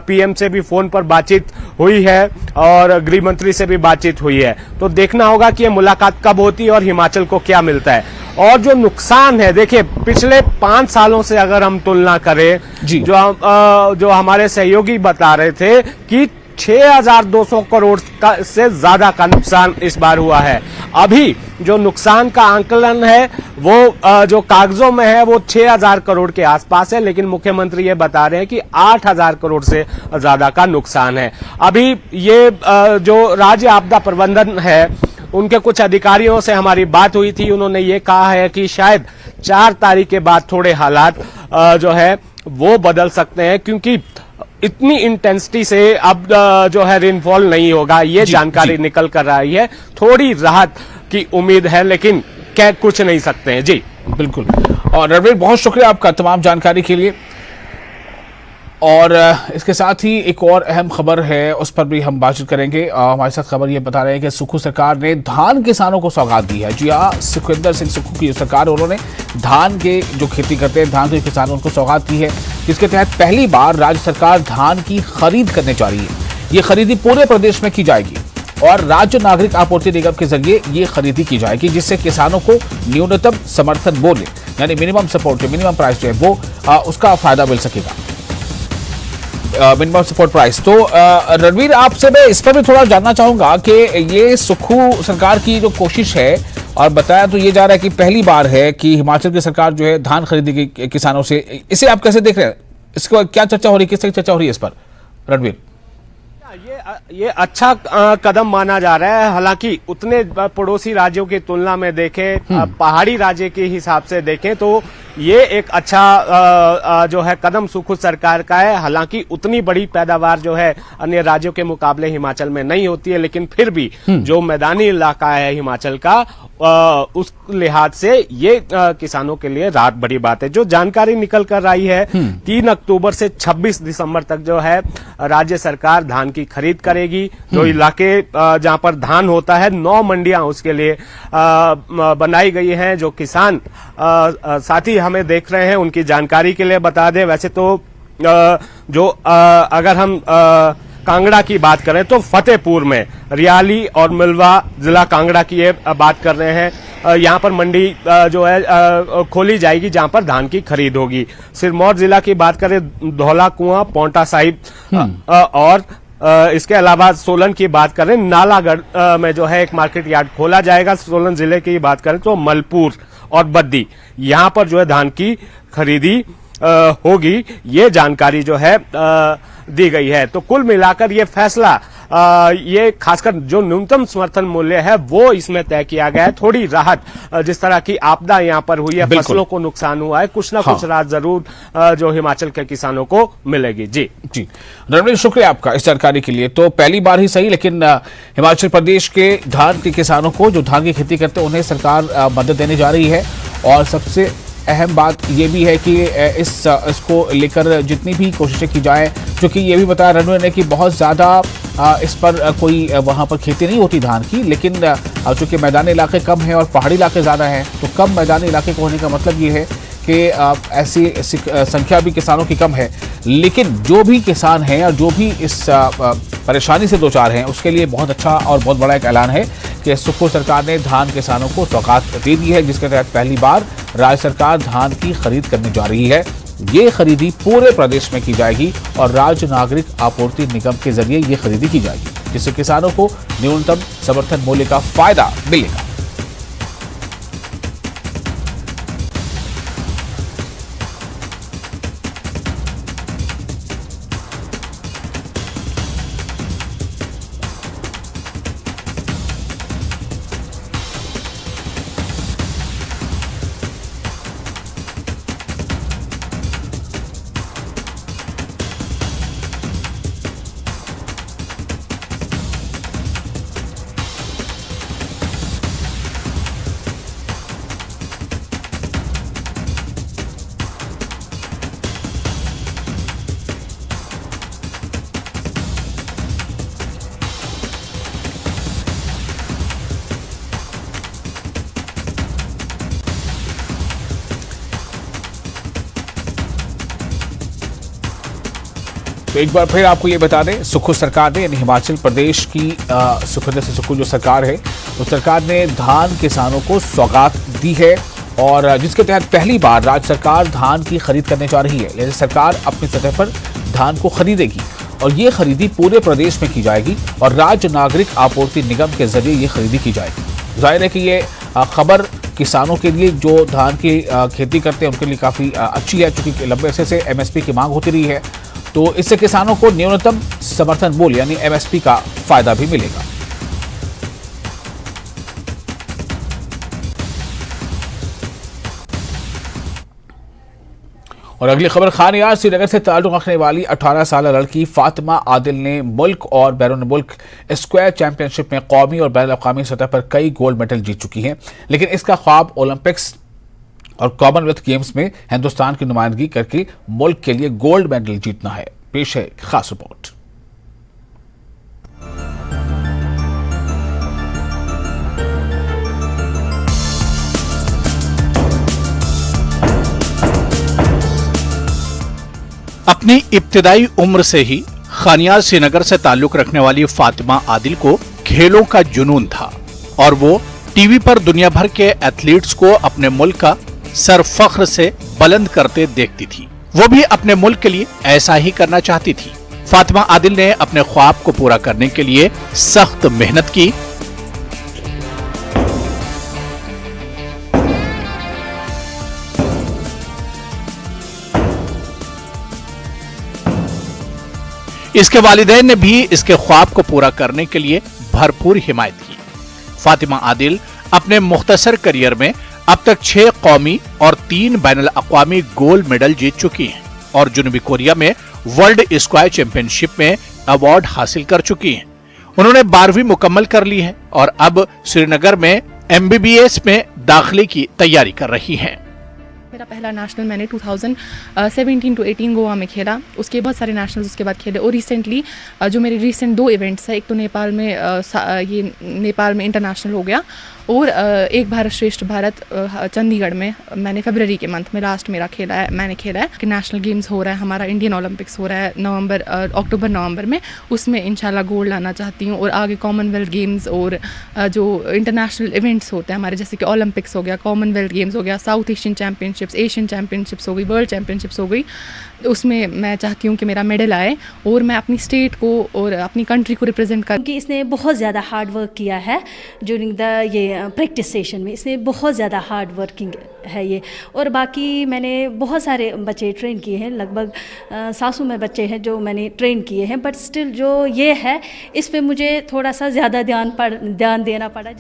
पीएम से भी फोन पर बातचीत हुई है और गृह मंत्री से भी बातचीत हुई है। तो देखना होगा कि ये मुलाकात कब होती है और हिमाचल को क्या मिलता है। और जो नुकसान है, देखिए, पिछले 5 सालों से अगर हम तुलना करें, जो हमारे सहयोगी बता रहे थे कि 6,200 करोड़ से ज्यादा का नुकसान इस बार हुआ है। अभी जो नुकसान का आंकलन है वो जो कागजों में है वो 6,000 करोड़ के आसपास है, लेकिन मुख्यमंत्री ये बता रहे हैं कि 8,000 करोड़ से ज्यादा का नुकसान है। अभी ये जो राज्य आपदा प्रबंधन है, उनके कुछ अधिकारियों से हमारी बात हुई थी, उन्होंने ये कहा है कि शायद 4 तारीख के बाद थोड़े हालात जो है वो बदल सकते हैं, क्योंकि इतनी इंटेंसिटी से अब जो है रेनफॉल नहीं होगा। ये जानकारी निकल कर आई है। थोड़ी राहत की उम्मीद है, लेकिन कह कुछ नहीं सकते हैं। जी बिल्कुल। और रणवीर, बहुत शुक्रिया आपका तमाम जानकारी के लिए। और इसके साथ ही एक और अहम खबर है, उस पर भी हम बातचीत करेंगे। हमारे साथ खबर ये बता रहे हैं कि सुक्खू सरकार ने धान किसानों को सौगात दी है। जी हाँ, सुखविंदर सिंह सुक्खू की सरकार, उन्होंने धान के जो खेती करते हैं, धान के किसानों को सौगात दी है, जिसके तहत पहली बार राज्य सरकार धान की खरीद करने जा रही है। ये खरीदी पूरे प्रदेश में की जाएगी और राज्य नागरिक आपूर्ति निगम के जरिए ये खरीदी की जाएगी, जिससे किसानों को न्यूनतम समर्थन मूल्य यानी मिनिमम सपोर्ट, मिनिमम प्राइस जो है वो उसका फायदा मिल सकेगा, मिनिमम सपोर्ट प्राइस। तो रणवीर, आपसे मैं इस पर भी थोड़ा जानना चाहूंगा कि ये सुक्खू सरकार की जो कोशिश है, और बताया तो ये जा रहा है कि पहली बार है कि हिमाचल की सरकार जो है धान खरीदेगी किसानों से, इसे आप कैसे देख रहे हैं? इसके बाद क्या चर्चा हो रही है, किस तरह की चर्चा हो रही है इस पर रणवीर? ये अच्छा कदम माना जा रहा है। हालांकि उतने पड़ोसी राज्यों की तुलना में देखें, पहाड़ी राज्य के हिसाब से देखें तो ये एक अच्छा जो है कदम सुखद सरकार का है। हालांकि उतनी बड़ी पैदावार जो है अन्य राज्यों के मुकाबले हिमाचल में नहीं होती है, लेकिन फिर भी जो मैदानी इलाका है हिमाचल का उस लिहाज से ये किसानों के लिए राहत बड़ी बात है। जो जानकारी निकल कर आई है 3 अक्टूबर से 26 दिसंबर तक जो है राज्य सरकार धान की खरीद करेगी। जो इलाके जहां पर धान होता है 9 मंडियां उसके लिए बनाई गई हैं। जो किसान साथी हमें देख रहे हैं उनकी जानकारी के लिए बता दें, वैसे तो अगर हम कांगड़ा की बात करें तो फतेहपुर में रियाली और मिलवा जिला कांगड़ा की ये बात कर रहे हैं। यहाँ पर मंडी जो है खोली जाएगी जहां पर धान की खरीद होगी। सिरमौर जिला की बात करें धौला कुआं, पौंटा साहिब और इसके अलावा सोलन की बात करें नालागढ़ में जो है एक मार्केट यार्ड खोला जाएगा। सोलन जिले की बात करें तो मलपुर और बद्दी यहां पर जो है धान की खरीदी होगी। ये जानकारी जो है दी गई है। तो कुल मिलाकर ये फैसला ये खासकर जो न्यूनतम समर्थन मूल्य है वो इसमें तय किया गया है। थोड़ी राहत, जिस तरह की आपदा यहाँ पर हुई है, फसलों को नुकसान हुआ है, कुछ ना कुछ राहत जरूर जो हिमाचल के किसानों को मिलेगी। जी रणवीर, शुक्रिया आपका इस जानकारी के लिए। तो पहली बार ही सही, लेकिन हिमाचल प्रदेश के धान के किसानों को जो धान की खेती करते हैं उन्हें सरकार मदद देने जा रही है। और सबसे अहम बात यह भी है कि इसको लेकर जितनी भी कोशिशें की जाएं, जो कि ये भी बताया रणवीर ने कि बहुत ज़्यादा इस पर कोई वहाँ पर खेती नहीं होती धान की, लेकिन चूंकि मैदानी इलाके कम हैं और पहाड़ी इलाके ज़्यादा हैं, तो कम मैदानी इलाके को होने का मतलब ये है कि ऐसी संख्या भी किसानों की कम है। लेकिन जो भी किसान हैं और जो भी इस परेशानी से दो चार हैं, उसके लिए बहुत अच्छा और बहुत बड़ा एक ऐलान है कि सुखो सरकार ने धान किसानों को सौगात दे दी है, जिसके तहत पहली बार राज्य सरकार धान की खरीद करने जा रही है। ये खरीदी पूरे प्रदेश में की जाएगी और राज्य नागरिक आपूर्ति निगम के जरिए ये खरीदी की जाएगी, जिससे किसानों को न्यूनतम समर्थन मूल्य का फायदा मिलेगा। तो एक बार फिर आपको ये बता दें, सुखो सरकार ने यानी हिमाचल प्रदेश की सुखद से सुखो जो सरकार है, उस सरकार ने धान किसानों को सौगात दी है और जिसके तहत पहली बार राज्य सरकार धान की खरीद करने जा रही है। यानी सरकार अपनी सतह पर धान को खरीदेगी और ये खरीदी पूरे प्रदेश में की जाएगी और राज्य नागरिक आपूर्ति निगम के जरिए ये खरीदी की जाएगी। जाहिर है कि ये खबर किसानों के लिए जो धान की खेती करते हैं उनके लिए काफ़ी अच्छी है, चूँकि लंबे अरसे से MSP की मांग होती रही है। तो इससे किसानों को न्यूनतम समर्थन मूल्य यानी MSP का फायदा भी मिलेगा। और अगली खबर खानियार श्रीनगर से ताल्लुक रखने वाली 18 साल लड़की फातिमा आदिल ने मुल्क और बैरून मुल्क स्क्वायर चैंपियनशिप में कौमी और बैनुल अक़वामी सतह पर कई गोल्ड मेडल जीत चुकी हैं। लेकिन इसका ख्वाब ओलंपिक्स और कॉमनवेल्थ गेम्स में हिंदुस्तान की नुमाइंदगी करके मुल्क के लिए गोल्ड मेडल जीतना है। पेश है खास रिपोर्ट। अपनी इब्तिदाई उम्र से ही खानियार श्रीनगर से ताल्लुक रखने वाली फातिमा आदिल को खेलों का जुनून था और वो टीवी पर दुनिया भर के एथलीट्स को अपने मुल्क का सर फख्र से बुलंद करते देखती थी। वो भी अपने मुल्क के लिए ऐसा ही करना चाहती थी। फातिमा आदिल ने अपने ख्वाब को पूरा करने के लिए सख्त मेहनत की। इसके वालिदैन ने भी इसके ख्वाब को पूरा करने के लिए भरपूर हिमायत की। फातिमा आदिल अपने मुख्तसर करियर में अब तक 6 कौमी और 3 बैनुल अक़वामी गोल्ड मेडल जीत चुकी हैं और जनूबी कोरिया में वर्ल्ड स्क्वायर चैंपियनशिप में अवार्ड हासिल कर चुकी हैं। उन्होंने 12वीं मुकम्मल कर ली है और अब श्रीनगर में MBBS में दाखिले की तैयारी कर रही हैं। मेरा पहला नेशनल मैंने 2017 to 18 गोवा में खेला, उसके बहुत सारे नेशनल्स उसके बाद खेले। और रिसेंटली जो मेरे रिसेंट 2 इवेंट्स है, एक तो नेपाल में ये नेपाल में इंटरनेशनल हो गया और एक भारत श्रेष्ठ भारत चंडीगढ़ में मैंने फरवरी के मंथ में लास्ट मेरा मैंने खेला है कि नेशनल गेम्स हो रहा है हमारा, इंडियन ओलंपिक्स हो रहा है अक्टूबर नवंबर में, उसमें इंशाल्लाह गोल्ड लाना चाहती हूँ। और आगे कॉमनवेल्थ गेम्स और जो इंटरनेशनल इवेंट्स होते हैं हमारे, जैसे कि ओलंपिक्स हो गया, कॉमनवेल्थ गेम्स हो गया, south Asian championships, Asian championships हो गई, वर्ल्ड चैम्पियनशिप्स हो गई, उसमें मैं चाहती हूँ कि मेरा मेडल आए और मैं अपनी स्टेट को और अपनी कंट्री को रिप्रेजेंट कर। क्योंकि इसने बहुत ज़्यादा हार्ड वर्क किया है ड्यूरिंग द ये प्रैक्टिस सेशन में, इसने बहुत ज़्यादा हार्ड वर्किंग है ये। और बाकी मैंने बहुत सारे बच्चे ट्रेन किए हैं, लगभग 700 में बच्चे हैं जो मैंने ट्रेन किए हैं, बट स्टिल जो ये है इस पे मुझे थोड़ा सा ज़्यादा ध्यान देना पड़ा।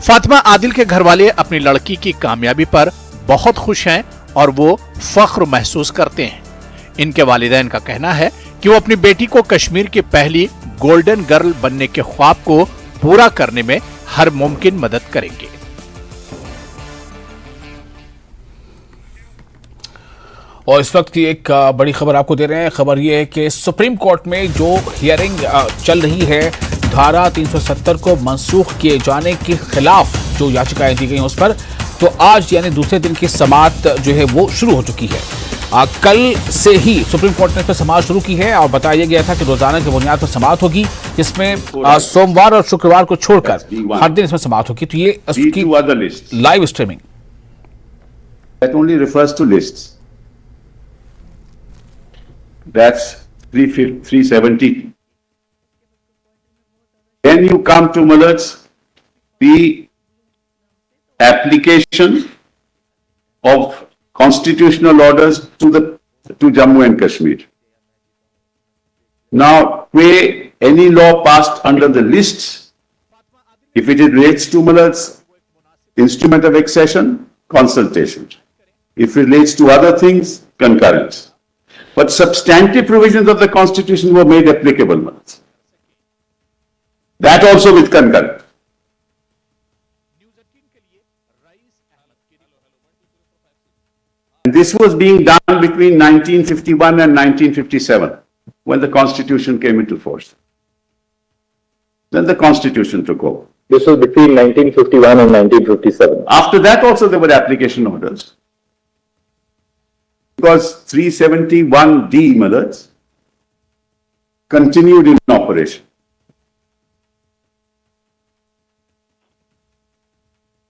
फातिमा आदिल के घर वाले अपनी लड़की की कामयाबी पर बहुत खुश हैं और वो फख्र महसूस करते हैं। इनके वालिदैन का कहना है कि वो अपनी बेटी को कश्मीर की पहली गोल्डन गर्ल बनने के ख्वाब को पूरा करने में हर मुमकिन मदद करेंगे। और इस वक्त की एक बड़ी खबर आपको दे रहे हैं। खबर यह है कि सुप्रीम कोर्ट में जो हियरिंग चल रही है धारा 370 को मनसूख किए जाने के खिलाफ जो याचिकाएं दी गई हैं उस पर, तो आज यानी दूसरे दिन की समाअत जो है वो शुरू हो चुकी है। कल से ही सुप्रीम कोर्ट ने इस पर समाअत शुरू की है और बताया गया था कि रोजाना की बुनियाद पर समाअत होगी, जिसमें सोमवार और शुक्रवार को छोड़कर हर दिन इसमें समाअत होगी। तो ये उसकी live streaming that only refers to lists. That's 370. Then you come to Mullards, the application of constitutional orders to Jammu and Kashmir. Now, where any law passed under the lists, if it relates to Mullards, instrument of accession, consultation. If it relates to other things, concurrence. But substantive provisions of the Constitution were made applicable. That also with concurrence. And this was being done between 1951 and 1957, when the Constitution came into force. Then the Constitution took over. This was between 1951 and 1957. After that also there were application orders. Because 371D Mullards continued in operation.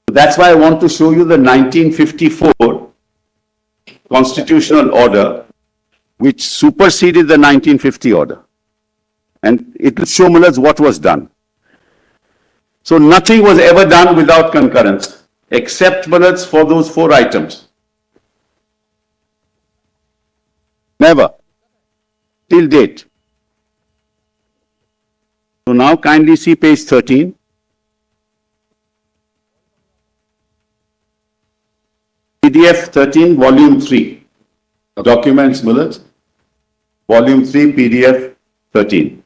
That's why I want to show you the 1954 constitutional order which superseded the 1950 order. And it will show Mullards what was done. So nothing was ever done without concurrence, except Mullards for those 4 items. Never. Till date. So now kindly see page 13. PDF 13, volume 3. Documents Mullards. Volume 3, PDF 13.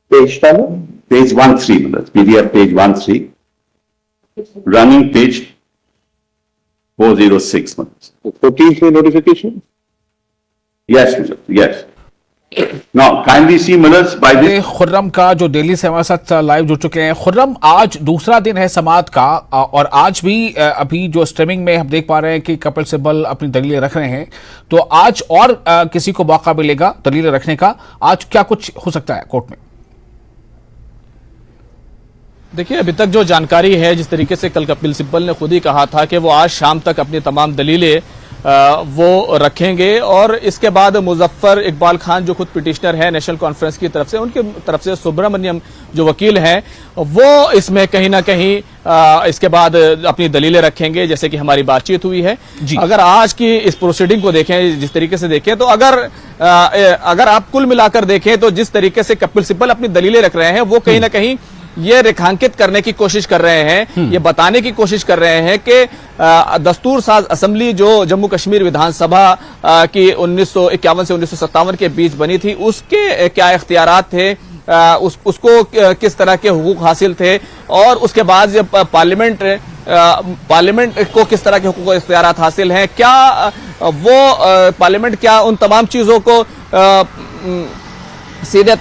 Page 10? Page 13, PDF page 13, running page 406. 14th notification? Yes, yes. Now, kindly see Mullards by this. Khurram का जो दिल्ली से हमारे साथ live जुड़ चुके हैं। खुर्रम, आज दूसरा दिन है समाअत का और आज भी अभी जो स्ट्रीमिंग में हम देख पा रहे हैं कि कपिल सिब्बल अपनी दलीलें रख रहे हैं, तो आज और किसी को मौका मिलेगा दलीलें रखने का। आज क्या कुछ हो सकता है कोर्ट में? देखिए, अभी तक जो जानकारी है, जिस तरीके से कल कपिल सिब्बल ने खुद ही कहा था कि वो आज शाम तक अपनी तमाम दलीलें वो रखेंगे। और इसके बाद मुजफ्फर इकबाल खान जो खुद पिटिशनर है नेशनल कॉन्फ्रेंस की तरफ से, उनकी तरफ से सुब्रमण्यम जो वकील हैं वो इसमें कहीं ना कहीं इसके बाद अपनी दलीलें रखेंगे, जैसे कि हमारी बातचीत हुई है। अगर आज की इस प्रोसीडिंग को देखें, जिस तरीके से देखें, तो अगर आप कुल मिलाकर देखें तो जिस तरीके से कपिल सिब्बल अपनी दलीलें रख रहे हैं वो कहीं ना कहीं ये रेखांकित करने की कोशिश कर रहे हैं, ये बताने की कोशिश कर रहे हैं कि दस्तूर साज असेंबली जो जम्मू कश्मीर विधानसभा की 1951 से 1957 के बीच बनी थी, उसके क्या इख्तियारात थे, उसको किस तरह के हुकूक हासिल थे, और उसके बाद जब पार्लियामेंट को किस तरह के हुकूक इख्तियारात हासिल हैं, क्या वो पार्लियामेंट क्या उन तमाम चीजों को सीधे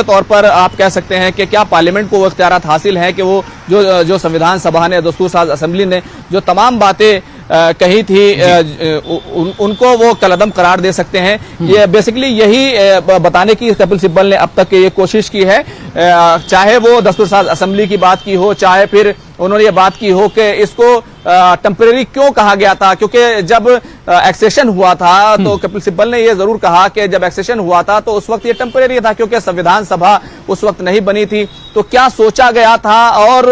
तौर पर आप कह सकते हैं कि क्या पार्लियामेंट को वो इख्तियारात हासिल हैं कि वो जो संविधान सभा ने, दस्तूर साज असेंबली ने जो तमाम बातें कही थी उनको वो कलअदम करार दे सकते हैं। ये बेसिकली यही बताने की कपिल सिब्बल ने अब तक ये कोशिश की है, चाहे वो दस्तूर साज असेंबली की बात की हो, चाहे फिर उन्होंने ये बात की हो कि इसको टेम्परेरी क्यों कहा गया था, क्योंकि जब एक्सेशन हुआ था तो कपिल सिब्बल ने ये जरूर कहा कि जब एक्सेशन हुआ था तो उस वक्त ये टेम्परेरी था क्योंकि संविधान सभा उस वक्त नहीं बनी थी। तो क्या सोचा गया था और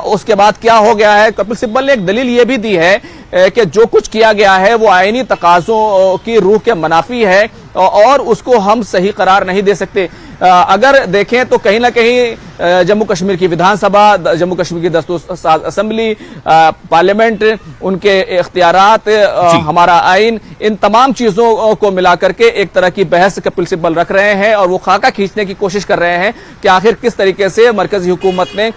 उसके बाद क्या हो गया है। कपिल सिब्बल ने एक दलील ये भी दी है कि जो कुछ किया गया है वो आईनी तकाज़ों की रूह के मनाफी है और उसको हम सही करार नहीं दे सकते। अगर देखें तो कहीं ना कहीं जम्मू कश्मीर की विधानसभा, जम्मू कश्मीर की दस्तूर साज असेंबली, पार्लियामेंट, उनके इख्तियारात, हमारा आइन, इन तमाम चीजों को मिलाकर के एक तरह की बहस कपिल सिब्बल रख रहे हैं और वो खाका खींचने की कोशिश कर रहे हैं कि आखिर किस तरीके से मरकजी हुकूमत ने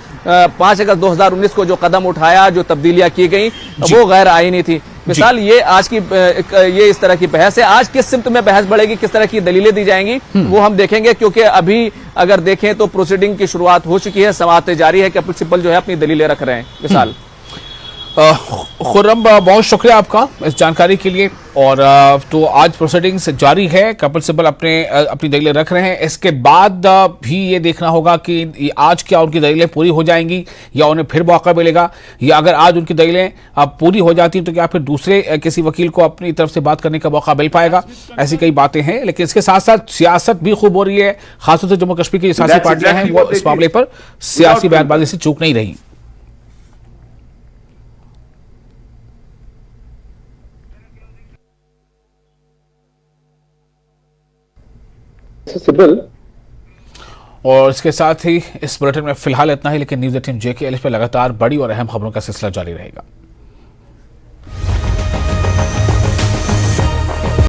5 अगस्त 2019 को जो कदम उठाया, जो तब्दीलियां की गई, वो गैर आईनी थी। मिसाल ये आज की ये इस तरह की बहस है। आज किस सिमत में बहस बढ़ेगी, किस तरह की दलीलें दी जाएंगी, वो हम देखेंगे, क्योंकि अभी अगर देखें तो प्रोसीडिंग की शुरुआत हो चुकी है, समाअत जारी है। कपिल सिब्बल जो है अपनी दलीलें रख रहे हैं। मिसाल खुर्रम, बहुत शुक्रिया आपका इस जानकारी के लिए। और तो आज प्रोसीडिंग्स जारी है, कपिल सिब्बल अपनी दलीलें रख रहे हैं। इसके बाद भी ये देखना होगा कि आज क्या उनकी दलीलें पूरी हो जाएंगी या उन्हें फिर मौका मिलेगा, या अगर आज उनकी दलीलें पूरी हो जाती तो क्या फिर दूसरे किसी वकील को अपनी तरफ से बात करने का मौका मिल पाएगा। ऐसी कई बातें हैं, लेकिन इसके साथ साथ सियासत भी खूब हो रही है। खासतौर से जम्मू कश्मीर की जो सियासी पार्टियां हैं वो इस मामले पर सियासी बयानबाजी से चूक नहीं रही। सिब्बल। और इसके साथ ही इस बुलेटिन में फिलहाल इतना ही, लेकिन न्यूज़ 18 JKL पे लगातार बड़ी और अहम खबरों का सिलसिला जारी रहेगा।